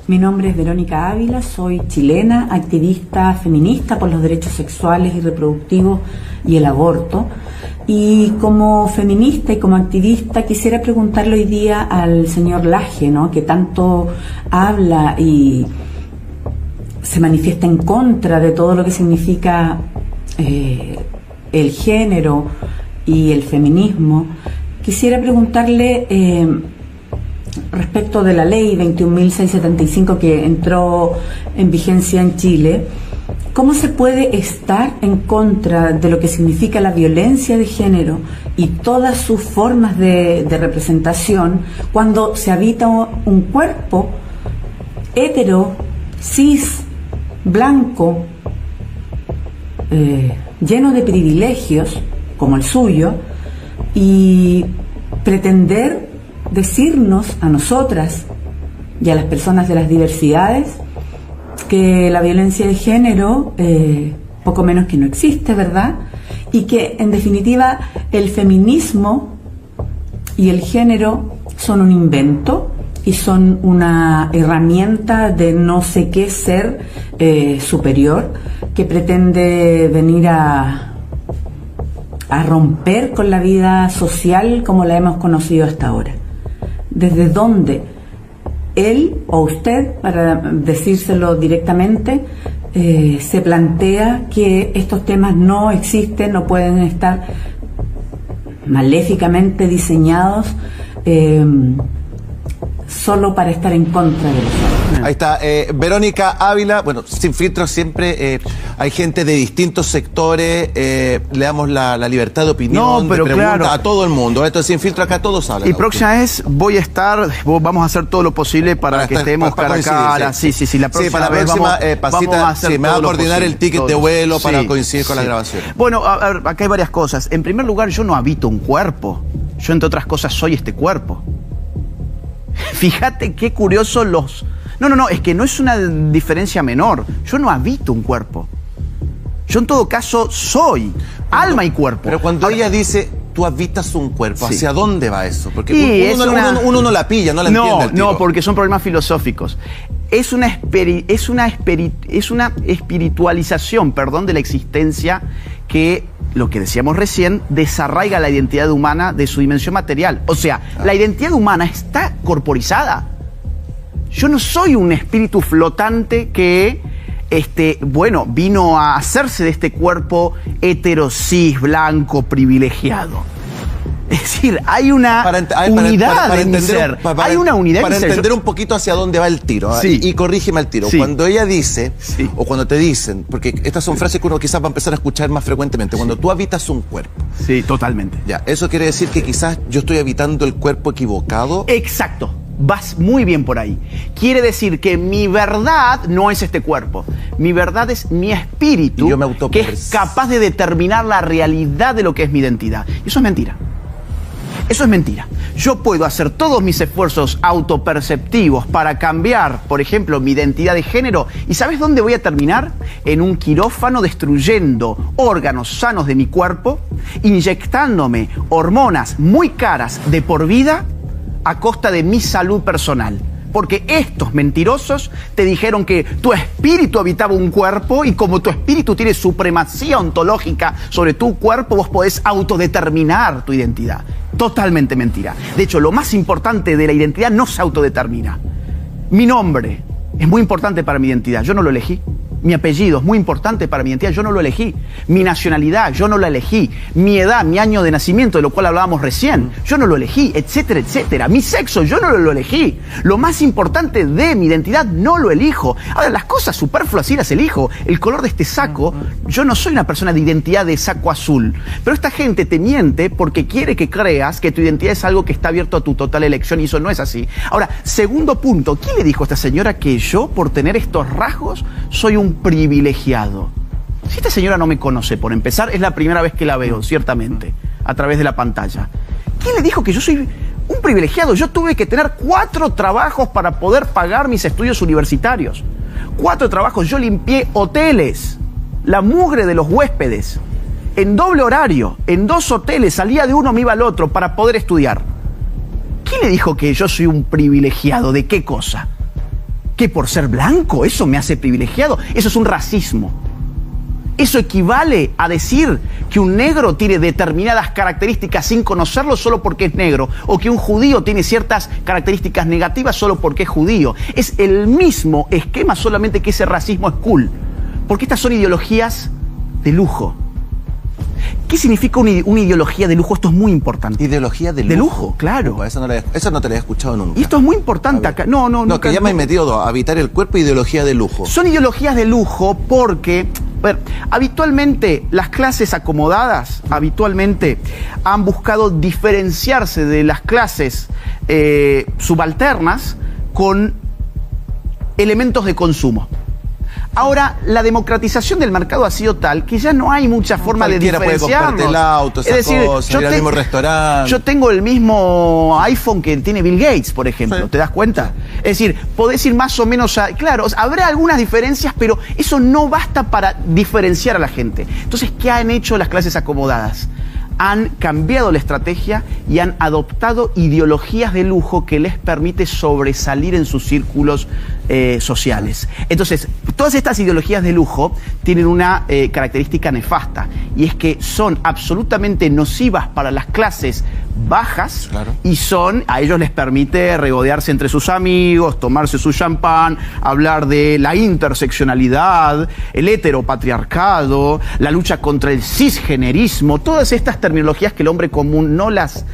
Mi nombre es Verónica Ávila, soy chilena, activista feminista por los derechos sexuales y reproductivos y el aborto. Y como feminista y como activista quisiera preguntarle hoy día al señor Laje, ¿no?, que tanto habla y se manifiesta en contra de todo lo que significa el género y el feminismo. Quisiera preguntarle respecto de la ley 21.675 que entró en vigencia en Chile, ¿cómo se puede estar en contra de lo que significa la violencia de género y todas sus formas de representación cuando se habita un cuerpo hetero, cis, blanco, lleno de privilegios como el suyo, y pretender decirnos a nosotras y a las personas de las diversidades que la violencia de género poco menos que no existe, ¿verdad? Y que en definitiva el feminismo y el género son un invento y son una herramienta de no sé qué ser superior que pretende venir a romper con la vida social como la hemos conocido hasta ahora. ¿Desde dónde él o usted, para decírselo directamente, se plantea que estos temas no existen, no pueden estar maléficamente diseñados solo para estar en contra de los... Ahí está, Verónica Ávila. Bueno, Sin Filtro siempre hay gente de distintos sectores, le damos la libertad de opinión, pero de pregunta claro, a todo el mundo. Esto es Sin Filtro, acá todos hablan. Y próxima vez voy a estar, vamos a hacer todo lo posible para que estemos cara a cara. Sí, la próxima vez vamos a hacer me va a coordinar el ticket de vuelo para coincidir con la grabación. Bueno, a ver, acá hay varias cosas. En primer lugar, yo no habito un cuerpo. Yo, entre otras cosas, soy este cuerpo. Fíjate qué curioso los... No, es que no es una diferencia menor. Yo no habito un cuerpo. Yo en todo caso soy alma y cuerpo. Pero cuando ella dice, tú habitas un cuerpo, ¿hacia dónde va eso? Porque uno no la pilla, no la entiende al tiro. No, porque son problemas filosóficos. Es una espiritualización, de la existencia que, lo que decíamos recién, desarraiga la identidad humana de su dimensión material. O sea, la identidad humana está corporizada. Yo no soy un espíritu flotante que, vino a hacerse de este cuerpo hetero, cis, blanco, privilegiado. Es decir, hay una unidad en mi ser. Hay una unidad para entender un poquito hacia dónde va el tiro. Sí. Y corrígeme el tiro. Sí. Cuando ella dice, o cuando te dicen, porque estas son frases que uno quizás va a empezar a escuchar más frecuentemente, cuando tú habitas un cuerpo. Sí, totalmente. Ya, eso quiere decir que quizás yo estoy habitando el cuerpo equivocado. Exacto. Vas muy bien por ahí. Quiere decir que mi verdad no es este cuerpo. Mi verdad es mi espíritu, que es capaz de determinar la realidad de lo que es mi identidad. Y eso es mentira. Eso es mentira. Yo puedo hacer todos mis esfuerzos autoperceptivos para cambiar, por ejemplo, mi identidad de género. ¿Y sabes dónde voy a terminar? En un quirófano destruyendo órganos sanos de mi cuerpo, inyectándome hormonas muy caras de por vida a costa de mi salud personal. Porque estos mentirosos te dijeron que tu espíritu habitaba un cuerpo y como tu espíritu tiene supremacía ontológica sobre tu cuerpo, vos podés autodeterminar tu identidad. Totalmente mentira. De hecho, lo más importante de la identidad no se autodetermina. Mi nombre es muy importante para mi identidad, yo no lo elegí. Mi apellido es muy importante para mi identidad, yo no lo elegí. Mi nacionalidad, yo no la elegí. Mi edad, mi año de nacimiento, de lo cual hablábamos recién, yo no lo elegí, etcétera, etcétera. Mi sexo, yo no lo elegí. Lo más importante de mi identidad, no lo elijo. Ahora, las cosas superfluas sí las elijo. El color de este saco, yo no soy una persona de identidad de saco azul. Pero esta gente te miente porque quiere que creas que tu identidad es algo que está abierto a tu total elección y eso no es así. Ahora, segundo punto, ¿quién le dijo a esta señora que yo, por tener estos rasgos, soy un privilegiado? Si esta señora no me conoce, por empezar, es la primera vez que la veo, ciertamente, a través de la pantalla. ¿Quién le dijo que yo soy un privilegiado? Yo tuve que tener 4 trabajos para poder pagar mis estudios universitarios. 4 trabajos. Yo limpié hoteles, la mugre de los huéspedes, en doble horario, en 2 hoteles, salía de uno, me iba al otro para poder estudiar. ¿Quién le dijo que yo soy un privilegiado? ¿De qué cosa? ¿Qué, por ser blanco? ¿Eso me hace privilegiado? Eso es un racismo. Eso equivale a decir que un negro tiene determinadas características sin conocerlo solo porque es negro, o que un judío tiene ciertas características negativas solo porque es judío. Es el mismo esquema, solamente que ese racismo es cool. Porque estas son ideologías de lujo. ¿Qué significa una ideología de lujo? Esto es muy importante. ¿Ideología de lujo? De lujo, claro. Eso no te lo he escuchado nunca. Y esto es muy importante acá. No, que ya me he metido a habitar el cuerpo, ideología de lujo. Son ideologías de lujo porque, habitualmente las clases acomodadas, han buscado diferenciarse de las clases subalternas con elementos de consumo. Ahora, la democratización del mercado ha sido tal que ya no hay mucha forma de diferenciarnos. Puede comprarte el auto, es decir, ir al mismo restaurante. Yo tengo el mismo iPhone que tiene Bill Gates, por ejemplo, ¿te das cuenta? Es decir, podés ir más o menos claro, habrá algunas diferencias, pero eso no basta para diferenciar a la gente. Entonces, ¿qué han hecho las clases acomodadas? Han cambiado la estrategia y han adoptado ideologías de lujo que les permite sobresalir en sus círculos sociales. Entonces, todas estas ideologías de lujo tienen una característica nefasta, y es que son absolutamente nocivas para las clases bajas, y a ellos les permite regodearse entre sus amigos, tomarse su champán, hablar de la interseccionalidad, el heteropatriarcado, la lucha contra el cisgenerismo, todas estas terminologías que el hombre común no las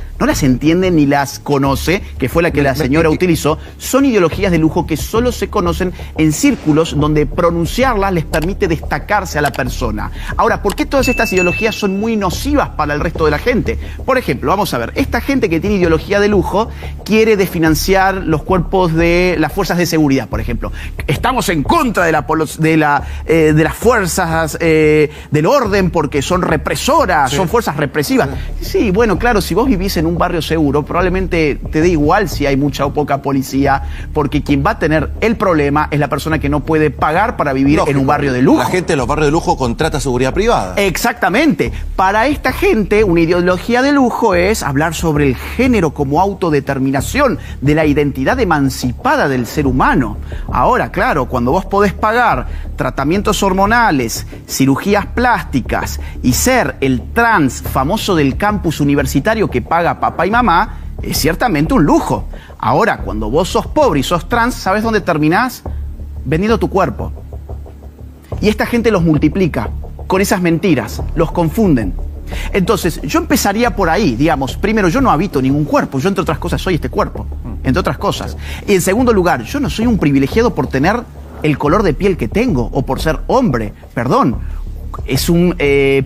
entiende ni las conoce, que fue la que la señora utilizó. Son ideologías de lujo que solo se conocen en círculos donde pronunciarlas les permite destacarse a la persona. Ahora, ¿por qué todas estas ideologías son muy nocivas para el resto de la gente? Por ejemplo, vamos a ver, esta gente que tiene ideología de lujo quiere desfinanciar los cuerpos de las fuerzas de seguridad, por ejemplo. Estamos en contra de las fuerzas del orden porque son represoras, son fuerzas represivas. Sí, bueno, claro, si vos vivís en un barrio seguro, probablemente te dé igual si hay mucha o poca policía, porque quien va a tener el problema es la persona que no puede pagar para vivir en un barrio de lujo. La gente de los barrios de lujo contrata seguridad privada. Exactamente. Para esta gente, una ideología de lujo es hablar sobre el género como autodeterminación de la identidad emancipada del ser humano. Ahora, claro, cuando vos podés pagar tratamientos hormonales, cirugías plásticas y ser el trans famoso del campus universitario que paga papá y mamá, es ciertamente un lujo. Ahora, cuando vos sos pobre y sos trans, ¿sabés dónde terminás? Vendiendo tu cuerpo. Y esta gente los multiplica con esas mentiras, los confunden. Entonces, yo empezaría por ahí, digamos. Primero, yo no habito ningún cuerpo, yo entre otras cosas soy este cuerpo, entre otras cosas. Y en segundo lugar, yo no soy un privilegiado por tener el color de piel que tengo o por ser hombre, perdón. Es un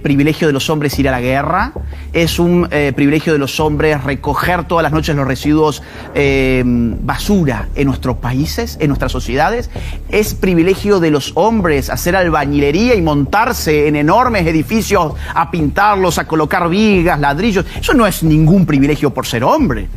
privilegio de los hombres ir a la guerra, es un privilegio de los hombres recoger todas las noches los residuos basura en nuestros países, en nuestras sociedades, es privilegio de los hombres hacer albañilería y montarse en enormes edificios a pintarlos, a colocar vigas, ladrillos. Eso no es ningún privilegio por ser hombre,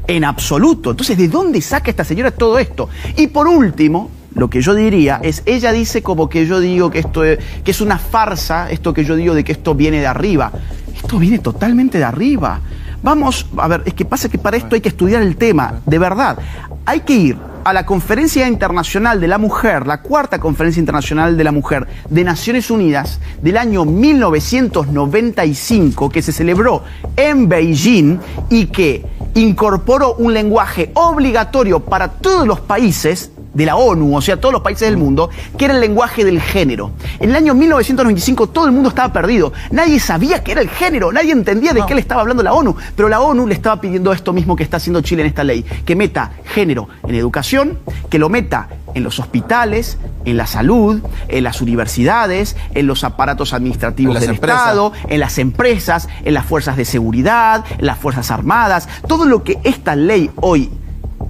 en absoluto. Entonces, ¿de dónde saca esta señora todo esto? Y por último, lo que yo diría es, ella dice como que yo digo que que es una farsa, esto que yo digo de que esto viene de arriba. Esto viene totalmente de arriba. Vamos, a ver, es que pasa que para esto hay que estudiar el tema, de verdad. Hay que ir a la Conferencia Internacional de la Mujer, la cuarta Conferencia Internacional de la Mujer de Naciones Unidas del año 1995, que se celebró en Beijing y que incorporó un lenguaje obligatorio para todos los países de la ONU, o sea, todos los países del mundo, que era el lenguaje del género. En el año 1995 todo el mundo estaba perdido. Nadie sabía qué era el género, nadie entendía de qué le estaba hablando la ONU, pero la ONU le estaba pidiendo esto mismo que está haciendo Chile en esta ley, que meta género en educación, que lo meta en los hospitales, en la salud, en las universidades, en los aparatos administrativos del Estado, en las empresas, en las fuerzas de seguridad, en las fuerzas armadas. Todo lo que esta ley hoy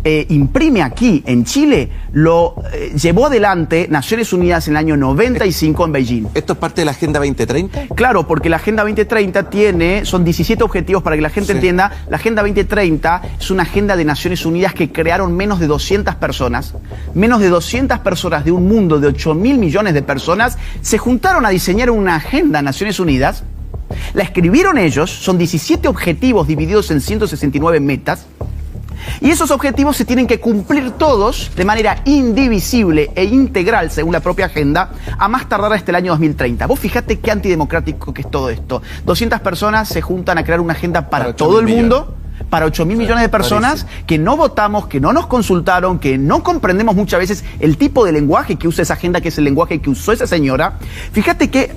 imprime aquí en Chile, lo llevó adelante Naciones Unidas en el año 95 en Beijing. ¿Esto es parte de la Agenda 2030? Claro, porque la Agenda 2030 son 17 objetivos para que la gente entienda. La Agenda 2030 es una agenda de Naciones Unidas que crearon menos de 200 personas. Menos de 200 personas de un mundo de 8.000 millones de personas se juntaron a diseñar una agenda de Naciones Unidas. La escribieron ellos, son 17 objetivos divididos en 169 metas. Y esos objetivos se tienen que cumplir todos de manera indivisible e integral, según la propia agenda, a más tardar hasta el año 2030. Vos fíjate qué antidemocrático que es todo esto. 200 personas se juntan a crear una agenda para todo el mundo, para 8.000 millones de personas que no votamos, que no nos consultaron, que no comprendemos muchas veces el tipo de lenguaje que usa esa agenda, que es el lenguaje que usó esa señora. Fíjate que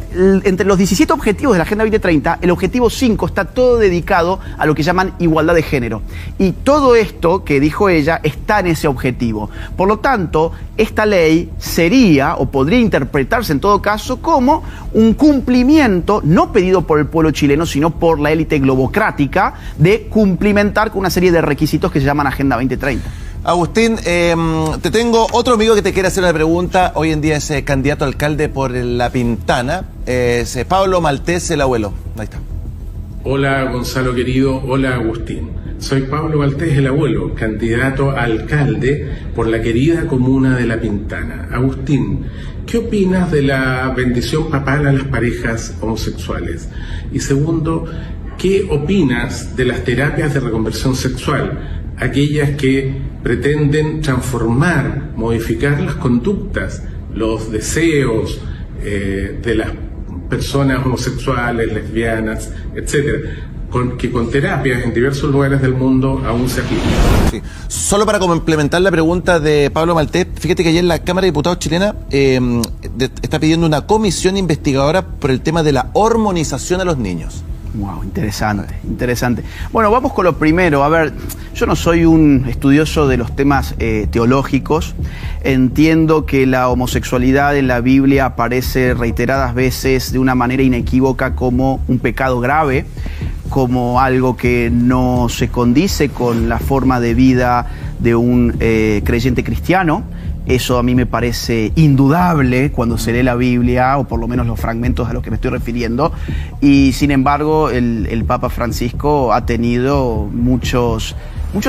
entre los 17 objetivos de la Agenda 2030, el objetivo 5 está todo dedicado a lo que llaman igualdad de género. Y todo esto que dijo ella está en ese objetivo. Por lo tanto, esta ley sería, o podría interpretarse en todo caso, como un cumplimiento, no pedido por el pueblo chileno, sino por la élite globocrática, de cumplimentar con una serie de requisitos que se llaman Agenda 2030. Agustín, te tengo otro amigo que te quiere hacer una pregunta. Hoy en día es candidato a alcalde por La Pintana. Es Pablo Maltés, el abuelo. Ahí está. Hola Gonzalo querido, hola Agustín. Soy Pablo Maltés, el abuelo, candidato a alcalde por la querida comuna de La Pintana. Agustín, ¿qué opinas de la bendición papal a las parejas homosexuales? Y segundo, ¿qué opinas de las terapias de reconversión sexual? Aquellas que pretenden transformar, modificar las conductas, los deseos de las personas homosexuales, lesbianas, etcétera, que con terapias en diversos lugares del mundo aún se aplican. Sí. Solo para complementar la pregunta de Pablo Maltés, fíjate que ayer la Cámara de Diputados chilena está pidiendo una comisión investigadora por el tema de la hormonización a los niños. Wow, interesante, interesante. Bueno, vamos con lo primero. A ver, yo no soy un estudioso de los temas teológicos. Entiendo que la homosexualidad en la Biblia aparece reiteradas veces de una manera inequívoca como un pecado grave, como algo que no se condice con la forma de vida de un creyente cristiano. Eso a mí me parece indudable cuando se lee la Biblia, o por lo menos los fragmentos a los que me estoy refiriendo. Y sin embargo, el Papa Francisco ha tenido muchos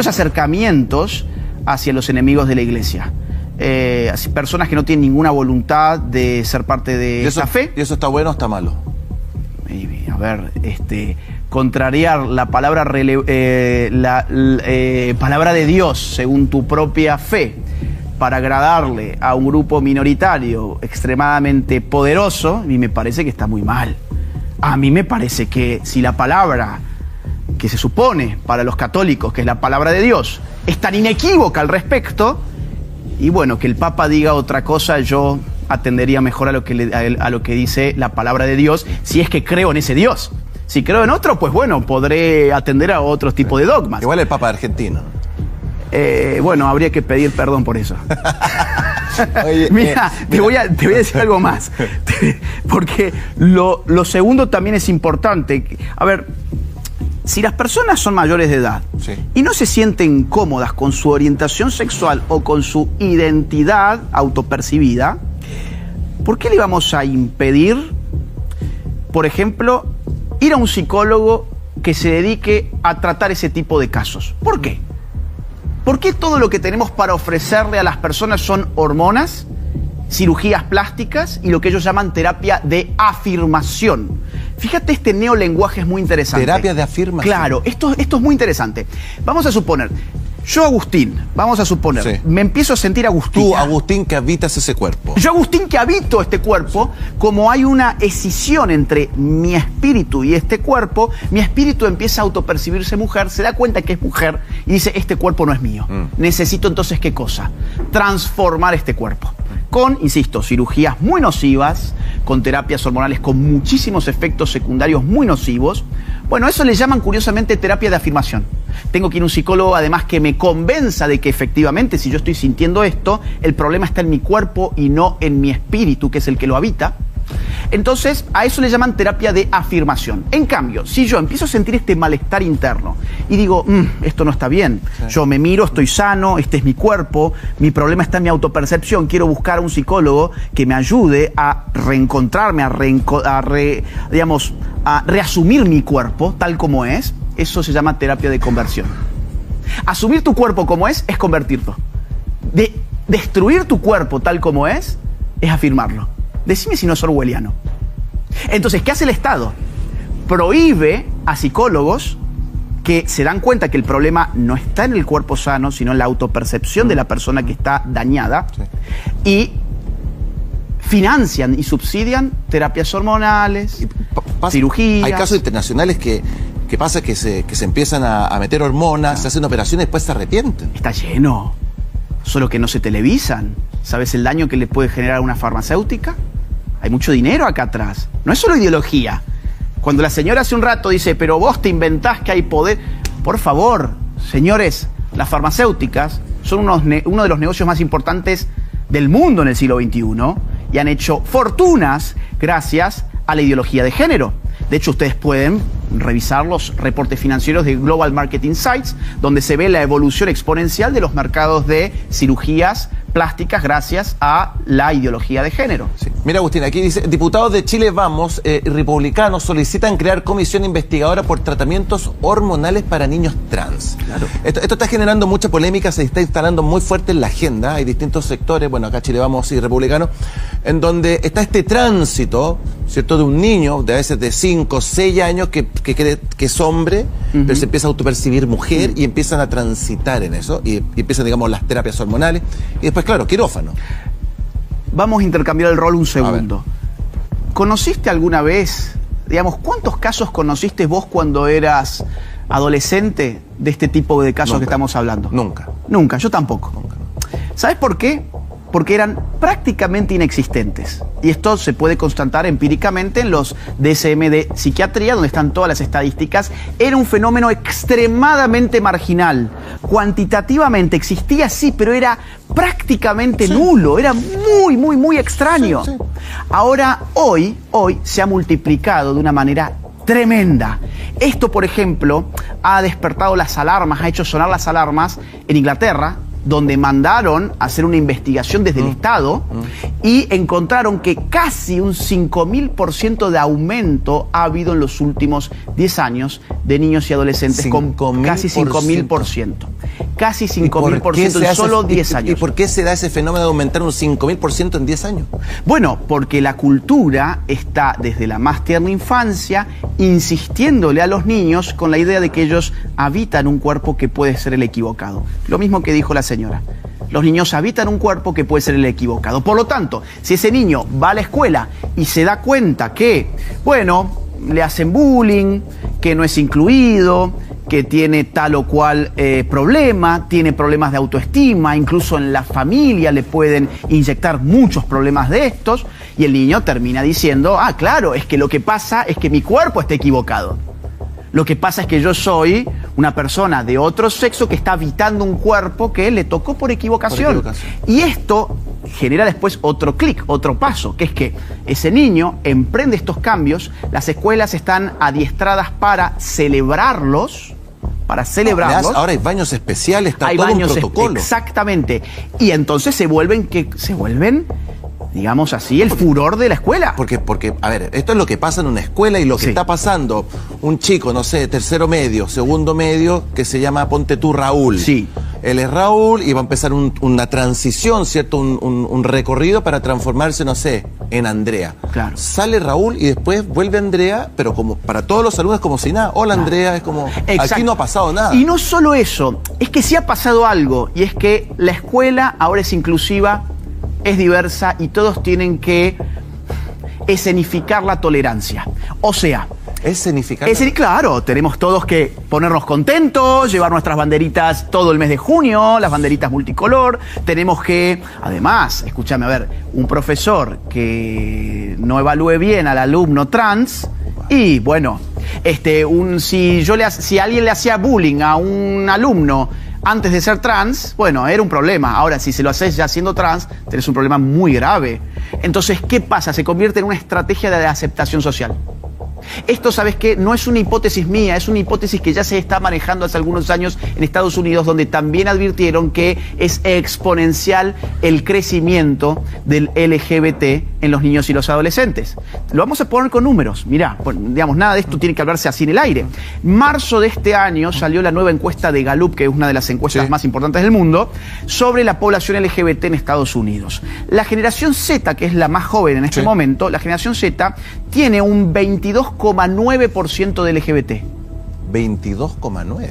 acercamientos hacia los enemigos de la Iglesia. Personas que no tienen ninguna voluntad de ser parte de esa fe. ¿Y eso está bueno o está malo? A ver, contrariar la palabra, palabra de Dios según tu propia fe, para agradarle a un grupo minoritario extremadamente poderoso, a mí me parece que está muy mal. A mí me parece que si la palabra que se supone para los católicos, que es la palabra de Dios, es tan inequívoca al respecto, y bueno, que el Papa diga otra cosa, yo atendería mejor a lo que dice la palabra de Dios, si es que creo en ese Dios. Si creo en otro, pues bueno, podré atender a otros tipos de dogmas. Igual el Papa argentino. Bueno, habría que pedir perdón por eso. Oye, mira, te voy a decir algo más. Porque lo segundo también es importante. A ver, si las personas son mayores de edad, sí, y no se sienten cómodas con su orientación sexual o con su identidad autopercibida, ¿por qué le vamos a impedir, por ejemplo, ir a un psicólogo que se dedique a tratar ese tipo de casos? ¿Por qué? ¿Por qué todo lo que tenemos para ofrecerle a las personas son hormonas, cirugías plásticas y lo que ellos llaman terapia de afirmación? Fíjate, este neolenguaje es muy interesante. Terapia de afirmación. Claro, esto es muy interesante. Vamos a suponer, yo Agustín, vamos a suponer, sí, me empiezo a sentir Agustín. Tú, Agustín, que habitas ese cuerpo. Yo, Agustín, que habito este cuerpo, sí, como hay una escisión entre mi espíritu y este cuerpo, mi espíritu empieza a autopercibirse mujer, se da cuenta que es mujer y dice, este cuerpo no es mío. Necesito entonces, ¿qué cosa? Transformar este cuerpo. Con, insisto, cirugías muy nocivas, con terapias hormonales con muchísimos efectos secundarios muy nocivos. Bueno, eso le llaman curiosamente terapia de afirmación. Tengo que ir a un psicólogo, además, que me convenza de que efectivamente, si yo estoy sintiendo esto, el problema está en mi cuerpo y no en mi espíritu, que es el que lo habita. Entonces, a eso le llaman terapia de afirmación. En cambio, si yo empiezo a sentir este malestar interno y digo, esto no está bien, sí, yo me miro, estoy sano, este es mi cuerpo, mi problema está en mi autopercepción, quiero buscar a un psicólogo que me ayude a reencontrarme, a reasumir mi cuerpo tal como es, eso se llama terapia de conversión. Asumir tu cuerpo como es convertirlo. Destruir tu cuerpo tal como es afirmarlo. Decime si no es orwelliano. Entonces, ¿qué hace el Estado? Prohíbe a psicólogos que se dan cuenta que el problema no está en el cuerpo sano, sino en la autopercepción de la persona que está dañada, y financian y subsidian terapias hormonales, cirugías. Hay casos internacionales que pasa que se empiezan a meter hormonas, se hacen operaciones y después se arrepienten. Está lleno, solo que no se televisan. ¿Sabes el daño que le puede generar una farmacéutica? Hay mucho dinero acá atrás, no es solo ideología. Cuando la señora hace un rato dice, pero vos te inventás que hay poder. Por favor, señores, las farmacéuticas son uno de los negocios más importantes del mundo en el siglo XXI y han hecho fortunas gracias a la ideología de género. De hecho, ustedes pueden revisar los reportes financieros de Global Market Insights, donde se ve la evolución exponencial de los mercados de cirugías plásticas gracias a la ideología de género. Sí. Mira, Agustín, aquí dice, diputados de Chile Vamos y republicanos solicitan crear comisión investigadora por tratamientos hormonales para niños trans. Claro. Esto está generando mucha polémica, se está instalando muy fuerte en la agenda. Hay distintos sectores, bueno, acá Chile Vamos y republicanos, en donde está este tránsito, ¿cierto?, de un niño, de a veces de 5, 6 años, que cree que es hombre, pero se empieza a autopercibir mujer y empiezan a transitar en eso, y empiezan, digamos, las terapias hormonales, y después, claro, quirófano. Vamos a intercambiar el rol un segundo. ¿Conociste alguna vez, digamos, cuántos casos conociste vos cuando eras adolescente de este tipo de casos que estamos hablando? Nunca. Nunca, yo tampoco. Nunca. ¿Sabes por qué? Porque eran prácticamente inexistentes. Y esto se puede constatar empíricamente en los DSM de psiquiatría, donde están todas las estadísticas. Era un fenómeno extremadamente marginal. Cuantitativamente existía, sí, pero era prácticamente nulo. Era muy, muy, muy extraño. Sí. Ahora, hoy se ha multiplicado de una manera tremenda. Esto, por ejemplo, ha despertado las alarmas, ha hecho sonar las alarmas en Inglaterra, donde mandaron a hacer una investigación desde el Estado y encontraron que casi un 5.000% de aumento ha habido en los últimos 10 años de niños y adolescentes, con casi 5.000%. Casi 5.000% en solo 10 años. ¿Y por qué se da ese fenómeno de aumentar un 5.000% en 10 años? Bueno, porque la cultura está desde la más tierna infancia insistiéndole a los niños con la idea de que ellos habitan un cuerpo que puede ser el equivocado. Lo mismo que dijo la señora. Los niños habitan un cuerpo que puede ser el equivocado. Por lo tanto, si ese niño va a la escuela y se da cuenta que, bueno, le hacen bullying, que no es incluido, que tiene tal o cual problema, tiene problemas de autoestima, incluso en la familia le pueden inyectar muchos problemas de estos, y el niño termina diciendo, ah, claro, es que lo que pasa es que mi cuerpo está equivocado. Lo que pasa es que yo soy una persona de otro sexo que está habitando un cuerpo que le tocó por equivocación. Y esto genera después otro clic, otro paso, que es que ese niño emprende estos cambios, las escuelas están adiestradas para celebrarlos. Ahora hay baños especiales, está todo un protocolo. Exactamente. Y entonces se vuelven, digamos así, el furor de la escuela. Porque, a ver, esto es lo que pasa en una escuela y lo que está pasando. Un chico, no sé, tercero medio, segundo medio, que se llama, ponte tú, Raúl. Sí. Él es Raúl y va a empezar una transición, ¿cierto? Un recorrido para transformarse, no sé, en Andrea. Claro. Sale Raúl y después vuelve Andrea, pero como para todos los alumnos es como si nada. Hola, Andrea, es como, aquí no ha pasado nada. Y no solo eso, es que sí ha pasado algo, y es que la escuela ahora es inclusiva, es diversa y todos tienen que escenificar la tolerancia. O sea, escenificar. Claro, tenemos todos que ponernos contentos, llevar nuestras banderitas todo el mes de junio, las banderitas multicolor. Tenemos que, además, escúchame, a ver, un profesor que no evalúe bien al alumno trans y, bueno, si alguien le hacía bullying a un alumno antes de ser trans, bueno, era un problema. Ahora, si se lo haces ya siendo trans, tenés un problema muy grave. Entonces, ¿qué pasa? Se convierte en una estrategia de aceptación social. Esto, ¿sabes qué? No es una hipótesis mía, es una hipótesis que ya se está manejando hace algunos años en Estados Unidos, donde también advirtieron que es exponencial el crecimiento del LGBT en los niños y los adolescentes. Lo vamos a poner con números. Mirá, digamos, nada de esto tiene que hablarse así en el aire. Marzo de este año salió la nueva encuesta de Gallup, que es una de las encuestas más importantes del mundo, sobre la población LGBT en Estados Unidos. La generación Z, que es la más joven en este momento, la generación Z tiene un 22,9% de LGBT. 22,9.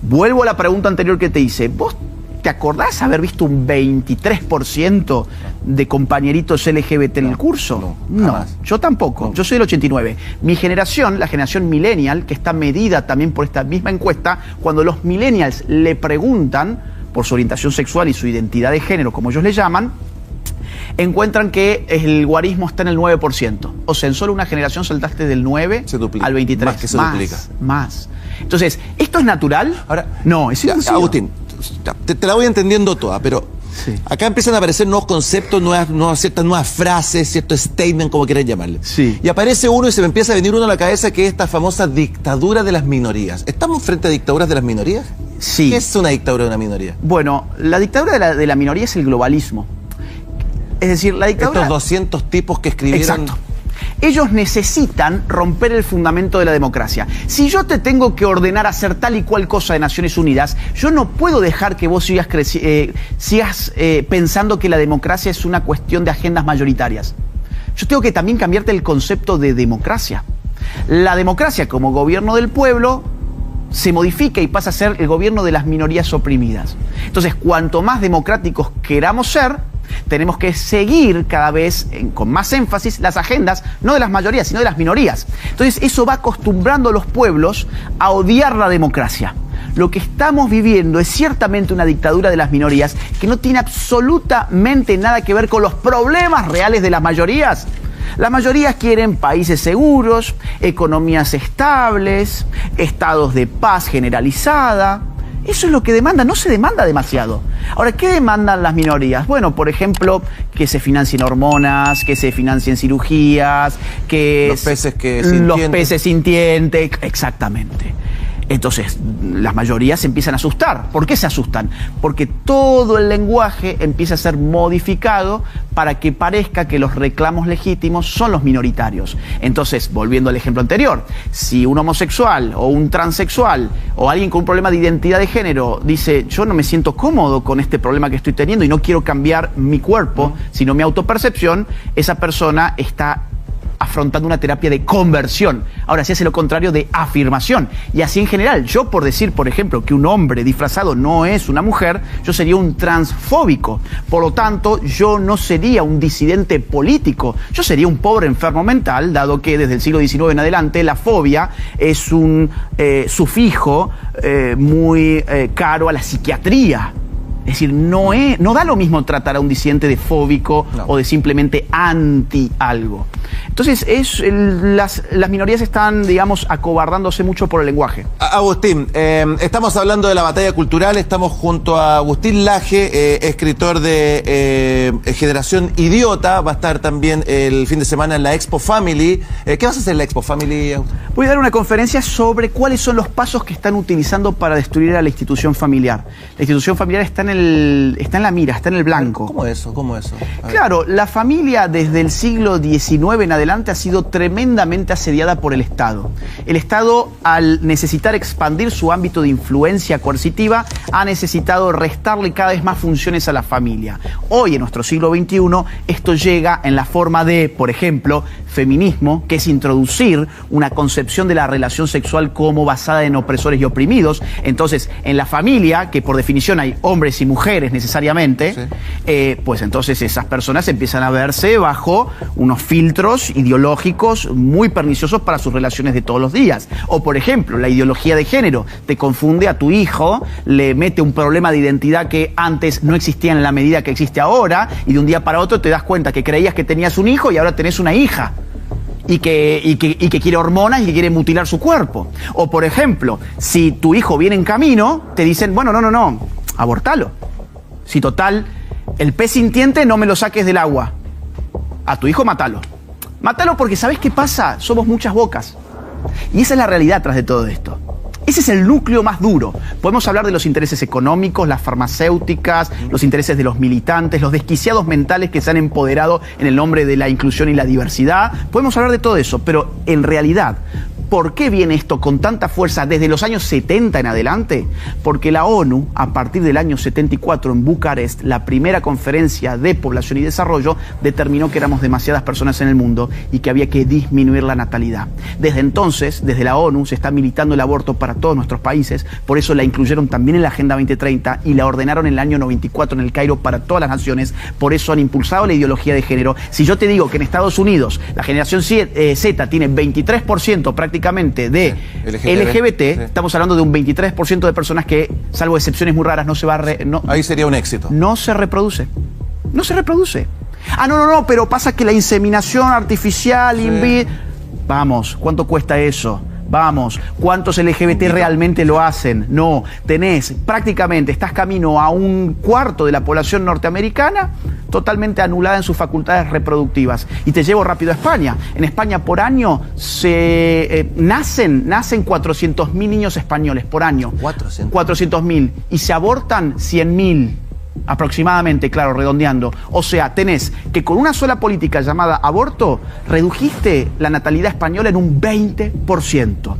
Vuelvo a la pregunta anterior que te hice. ¿Vos te acordás haber visto un 23% de compañeritos LGBT en el curso? No, yo tampoco. Yo soy del 89. Mi generación, la generación millennial, que está medida también por esta misma encuesta, cuando los millennials le preguntan por su orientación sexual y su identidad de género, como ellos le llaman, encuentran que el guarismo está en el 9%. O sea, en solo una generación saltaste del 9 al 23. Más que se duplica. Más. Entonces, ¿esto es natural? Ahora, no, es inducido. Agustín, te la voy entendiendo toda, pero sí, acá empiezan a aparecer nuevos conceptos, ciertas nuevas frases, ciertos statements, como quieran llamarle. Sí. Y aparece uno y se me empieza a venir uno a la cabeza, que es esta famosa dictadura de las minorías. ¿Estamos frente a dictaduras de las minorías? Sí. ¿Qué es una dictadura de una minoría? Bueno, la dictadura de la minoría es el globalismo. Es decir, la dictadura... Estos 200 tipos que escribieron... Exacto. Ellos necesitan romper el fundamento de la democracia. Si yo te tengo que ordenar hacer tal y cual cosa de Naciones Unidas, yo no puedo dejar que vos sigas pensando que la democracia es una cuestión de agendas mayoritarias. Yo tengo que también cambiarte el concepto de democracia. La democracia como gobierno del pueblo se modifica y pasa a ser el gobierno de las minorías oprimidas. Entonces, cuanto más democráticos queramos ser, tenemos que seguir cada vez con más énfasis las agendas, no de las mayorías, sino de las minorías. Entonces eso va acostumbrando a los pueblos a odiar la democracia. Lo que estamos viviendo es ciertamente una dictadura de las minorías que no tiene absolutamente nada que ver con los problemas reales de las mayorías. Las mayorías quieren países seguros, economías estables, estados de paz generalizada. Eso es lo que demanda, no se demanda demasiado. Ahora, ¿qué demandan las minorías? Bueno, por ejemplo, que se financien hormonas, que se financien cirugías, que... Los peces sintientes, exactamente. Entonces, las mayorías se empiezan a asustar. ¿Por qué se asustan? Porque todo el lenguaje empieza a ser modificado para que parezca que los reclamos legítimos son los minoritarios. Entonces, volviendo al ejemplo anterior, si un homosexual o un transexual o alguien con un problema de identidad de género dice, yo no me siento cómodo con este problema que estoy teniendo y no quiero cambiar mi cuerpo, sino mi autopercepción, esa persona está afrontando una terapia de conversión. Ahora, si hace lo contrario, de afirmación. Y así en general, yo por decir, por ejemplo, que un hombre disfrazado no es una mujer, yo sería un transfóbico. Por lo tanto, yo no sería un disidente político. Yo sería un pobre enfermo mental, dado que desde el siglo XIX en adelante la fobia es un sufijo muy caro a la psiquiatría. Es decir, no da lo mismo tratar a un disidente de fóbico o de simplemente anti algo. Entonces, las minorías están, digamos, acobardándose mucho por el lenguaje. Agustín, estamos hablando de la batalla cultural, estamos junto a Agustín Laje, escritor de Generación Idiota, va a estar también el fin de semana en la Expo Family. ¿Qué vas a hacer en la Expo Family, Agustín? Voy a dar una conferencia sobre cuáles son los pasos que están utilizando para destruir a la institución familiar. La institución familiar está en la mira, está en el blanco. ¿Cómo eso? Claro, la familia desde el siglo XIX en adelante ha sido tremendamente asediada por el Estado. El Estado, al necesitar expandir su ámbito de influencia coercitiva, ha necesitado restarle cada vez más funciones a la familia. Hoy, en nuestro siglo XXI, esto llega en la forma de, por ejemplo, feminismo, que es introducir una concepción de la relación sexual como basada en opresores y oprimidos. Entonces, en la familia, que por definición hay hombres y mujeres necesariamente, sí, pues entonces esas personas empiezan a verse bajo unos filtros ideológicos muy perniciosos para sus relaciones de todos los días. O por ejemplo, la ideología de género te confunde a tu hijo, le mete un problema de identidad que antes no existía en la medida que existe ahora, y de un día para otro te das cuenta que creías que tenías un hijo y ahora tenés una hija. Y que quiere hormonas y que quiere mutilar su cuerpo. O por ejemplo, si tu hijo viene en camino, te dicen, bueno, no, abortalo. Si total, el pez sintiente no me lo saques del agua. A tu hijo mátalo. Mátalo porque ¿sabes qué pasa? Somos muchas bocas. Y esa es la realidad tras de todo esto. Ese es el núcleo más duro. Podemos hablar de los intereses económicos, las farmacéuticas, los intereses de los militantes, los desquiciados mentales que se han empoderado en el nombre de la inclusión y la diversidad. Podemos hablar de todo eso, pero en realidad, ¿Por qué viene esto con tanta fuerza desde los años 70 en adelante? Porque la ONU, a partir del año 74 en Bucarest, la primera conferencia de población y desarrollo, determinó que éramos demasiadas personas en el mundo y que había que disminuir la natalidad. Desde entonces, desde la ONU, se está militando el aborto para todos nuestros países, por eso la incluyeron también en la Agenda 2030 y la ordenaron en el año 94 en el Cairo para todas las naciones, por eso han impulsado la ideología de género. Si yo te digo que en Estados Unidos la generación Z tiene 23% prácticamente de LGBT, estamos hablando de un 23% de personas que, salvo excepciones muy raras, no se va a... Ahí sería un éxito. No se reproduce. No se reproduce. Ah, no, pero pasa que la inseminación artificial, vamos, ¿cuánto cuesta eso? Vamos, ¿cuántos LGBT realmente lo hacen? No, estás camino a un cuarto de la población norteamericana totalmente anulada en sus facultades reproductivas. Y te llevo rápido a España. En España por año nacen 400.000 niños españoles por año. 400.000. Y se abortan 100.000. Aproximadamente, claro, redondeando. O sea, tenés que con una sola política llamada aborto, redujiste la natalidad española en un 20%.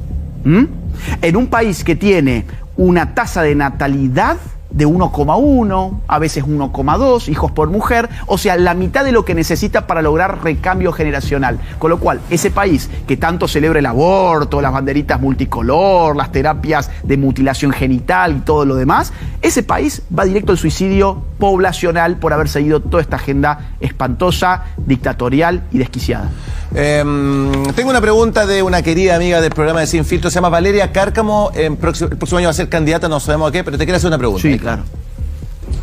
En un país que tiene una tasa de natalidad de 1,1, a veces 1,2 hijos por mujer, o sea, la mitad de lo que necesita para lograr recambio generacional. Con lo cual, ese país que tanto celebra el aborto, las banderitas multicolor, las terapias de mutilación genital y todo lo demás, ese país va directo al suicidio poblacional por haber seguido toda esta agenda espantosa, dictatorial y desquiciada. Tengo una pregunta de una querida amiga del programa de Sin Filtro, se llama Valeria Cárcamo, el próximo año va a ser candidata, no sabemos a qué, pero te quiero hacer una pregunta. Sí, claro.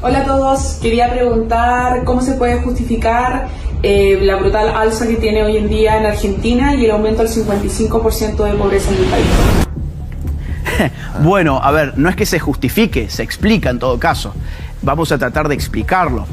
Hola a todos, quería preguntar cómo se puede justificar la brutal alza que tiene hoy en día en Argentina y el aumento al 55% de pobreza en el país. Bueno, a ver, no es que se justifique, se explica en todo caso. Vamos a tratar de explicarlo.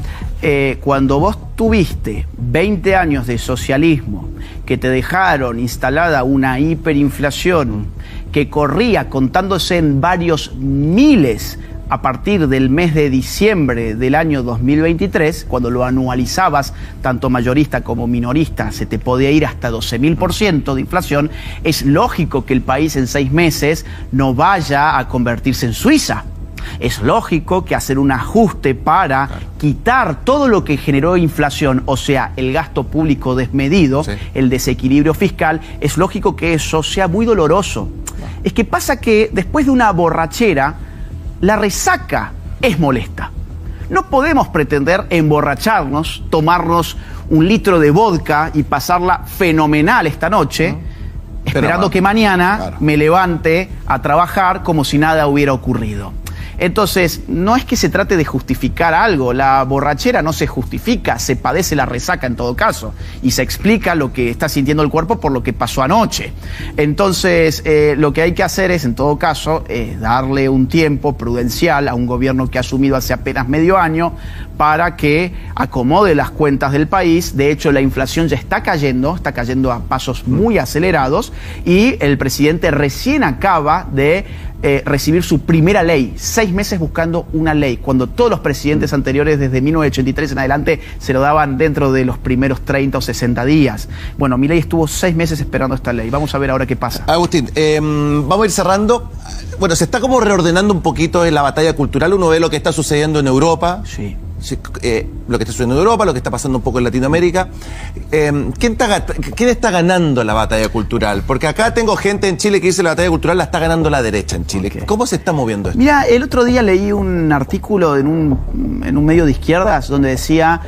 Cuando vos tuviste 20 años de socialismo que te dejaron instalada una hiperinflación que corría contándose en varios miles a partir del mes de diciembre del año 2023, cuando lo anualizabas, tanto mayorista como minorista, se te podía ir hasta 12.000% de inflación, es lógico que el país en 6 meses no vaya a convertirse en Suiza. Es lógico que hacer un ajuste para quitar todo lo que generó inflación, o sea, el gasto público desmedido, el desequilibrio fiscal, es lógico que eso sea muy doloroso. Es que pasa que después de una borrachera, la resaca es molesta. No podemos pretender emborracharnos, tomarnos un litro de vodka y pasarla fenomenal esta noche, esperando que mañana me levante a trabajar como si nada hubiera ocurrido. Entonces, no es que se trate de justificar algo, la borrachera no se justifica, se padece la resaca en todo caso, y se explica lo que está sintiendo el cuerpo por lo que pasó anoche. Entonces, lo que hay que hacer es, en todo caso, darle un tiempo prudencial a un gobierno que ha asumido hace apenas medio año para que acomode las cuentas del país. De hecho, la inflación ya está cayendo a pasos muy acelerados, y el presidente recién acaba de recibir su primera ley, 6 meses buscando una ley, cuando todos los presidentes anteriores desde 1983 en adelante se lo daban dentro de los primeros 30 o 60 días. Bueno, Milei estuvo 6 meses esperando esta ley. Vamos a ver ahora qué pasa. Agustín, vamos a ir cerrando. Bueno, se está como reordenando un poquito en la batalla cultural. Uno ve lo que está sucediendo en Europa. Sí. Lo que está sucediendo en Europa, lo que está pasando un poco en Latinoamérica. ¿Quién está ganando la batalla cultural? Porque acá tengo gente en Chile que dice la batalla cultural la está ganando la derecha en Chile. Okay. ¿Cómo se está moviendo esto? Mira, el otro día leí un artículo en un medio de izquierdas donde decía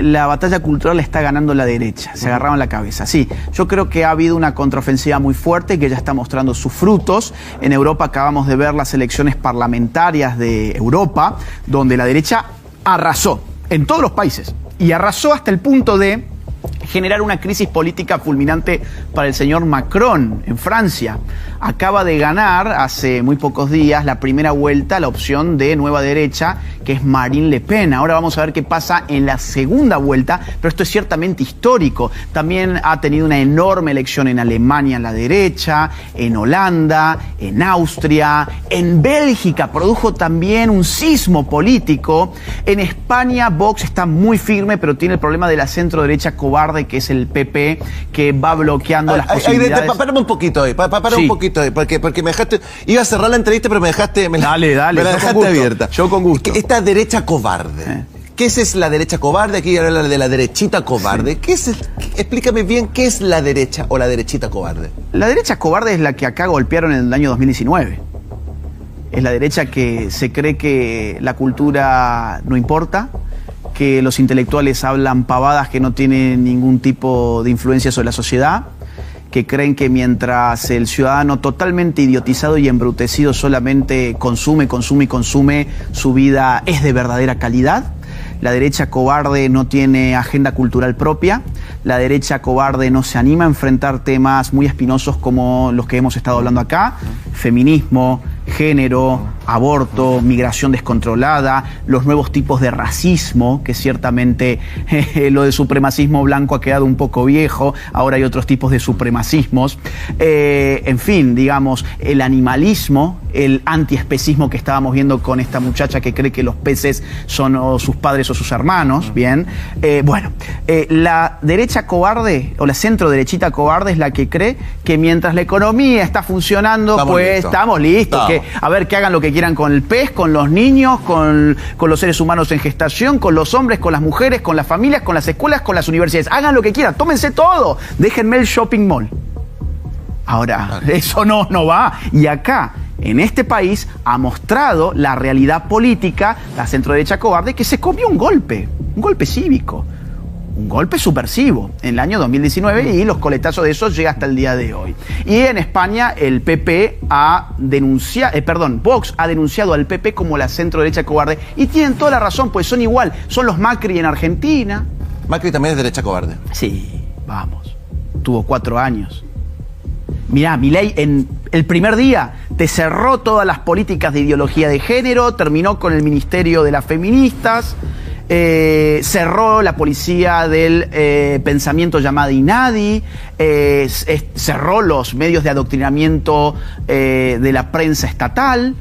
la batalla cultural la está ganando la derecha. Se agarraban la cabeza. Sí, yo creo que ha habido una contraofensiva muy fuerte que ya está mostrando sus frutos. En Europa acabamos de ver las elecciones parlamentarias de Europa, donde la derecha arrasó en todos los países, y arrasó hasta el punto de generar una crisis política fulminante para el señor Macron en Francia. Acaba de ganar hace muy pocos días la primera vuelta la opción de nueva derecha, que es Marine Le Pen. Ahora vamos a ver qué pasa en la segunda vuelta, pero esto es ciertamente histórico. También ha tenido una enorme elección en Alemania la derecha, en Holanda, en Austria, en Bélgica produjo también un sismo político. En España Vox está muy firme, pero tiene el problema de la centro derecha cobarde cobarde que es el PP, que va bloqueando las posibilidades. Párame un poquito ahí, un poquito ahí, porque me dejaste, iba a cerrar la entrevista, pero me dejaste, dale, me la dejaste abierta. Yo con gusto. Esta derecha cobarde. ¿Qué es la derecha cobarde? Aquí hablar de la derechita cobarde. Sí. Explícame bien, ¿qué es la derecha o la derechita cobarde? La derecha cobarde es la que acá golpearon en el año 2019. Es la derecha que se cree que la cultura no importa, que los intelectuales hablan pavadas que no tienen ningún tipo de influencia sobre la sociedad, que creen que mientras el ciudadano totalmente idiotizado y embrutecido solamente consume, su vida es de verdadera calidad. La derecha cobarde no tiene agenda cultural propia. La derecha cobarde no se anima a enfrentar temas muy espinosos como los que hemos estado hablando acá: feminismo, género, aborto, migración descontrolada, los nuevos tipos de racismo, que ciertamente lo de supremacismo blanco ha quedado un poco viejo, ahora hay otros tipos de supremacismos, en fin, digamos, el animalismo, el antiespecismo que estábamos viendo con esta muchacha que cree que los peces son o sus padres o sus hermanos, bien. La derecha cobarde, o la centro derechita cobarde, es la que cree que mientras la economía está funcionando, estamos listos. A ver, que hagan lo que quieran con el pez, con los niños, con los seres humanos en gestación, con los hombres, con las mujeres, con las familias, con las escuelas, con las universidades. Hagan lo que quieran, tómense todo, déjenme el shopping mall. Ahora, eso no va. Y acá, en este país, ha mostrado la realidad política, la centroderecha cobarde, que se comió un golpe cívico. Un golpe subversivo en el año 2019 y los coletazos de eso llega hasta el día de hoy. Y en España el PP Vox ha denunciado al PP como la centro derecha cobarde y tienen toda la razón, pues son igual, son los Macri en Argentina. Macri también es derecha cobarde. Sí, vamos, tuvo 4 años. Mirá, Milei en el primer día te cerró todas las políticas de ideología de género, terminó con el Ministerio de las Feministas, cerró la policía del pensamiento llamada INADI, cerró los medios de adoctrinamiento de la prensa estatal.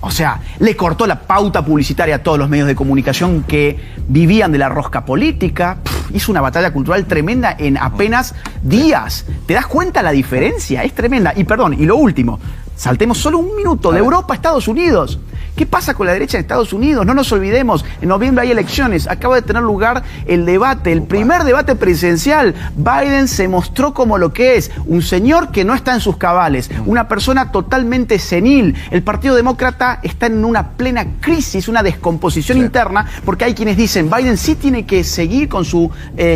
O sea, le cortó la pauta publicitaria a todos los medios de comunicación que vivían de la rosca política. Hizo una batalla cultural tremenda en apenas días. ¿Te das cuenta la diferencia? Es tremenda. Y lo último, saltemos solo un minuto de Europa a Estados Unidos. ¿Qué pasa con la derecha en Estados Unidos? No nos olvidemos, en noviembre hay elecciones, acaba de tener lugar el debate, el primer debate presidencial. Biden se mostró como lo que es, un señor que no está en sus cabales, una persona totalmente senil. El Partido Demócrata está en una plena crisis, una descomposición interna, porque hay quienes dicen, Biden sí tiene que seguir con su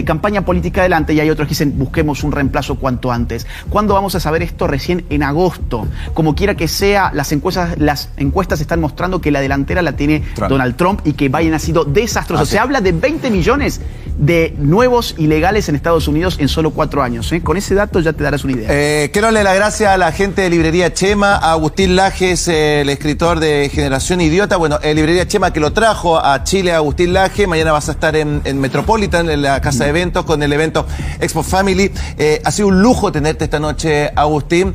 campaña política adelante, y hay otros que dicen, busquemos un reemplazo cuanto antes. ¿Cuándo vamos a saber esto? Recién en agosto. Como quiera que sea, las encuestas están mostrando que la delantera la tiene Donald Trump y que Biden ha sido desastroso. Se habla de 20 millones de nuevos ilegales en Estados Unidos en solo 4 años. Con ese dato ya te darás una idea. Quiero darle las gracias a la gente de Librería Chema, a Agustín Lajes, el escritor de Generación Idiota. Bueno, Librería Chema que lo trajo a Chile, a Agustín Lajes. Mañana vas a estar en Metropolitan, en la casa de eventos, con el evento Expo Family. Ha sido un lujo tenerte esta noche, Agustín.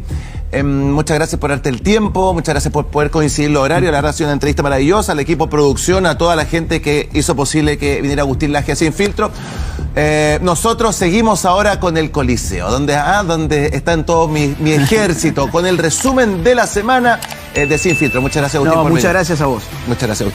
Muchas gracias por darte el tiempo, muchas gracias por poder coincidir los horarios. La verdad ha sido una entrevista maravillosa, al equipo de producción, a toda la gente que hizo posible que viniera Agustín Lajes Sin Filtro. Nosotros seguimos ahora con el Coliseo, donde están todo mi ejército, con el resumen de la semana de Sin Filtro. Muchas gracias, Agustín, por venir. Muchas gracias a vos. Muchas gracias, Agustín.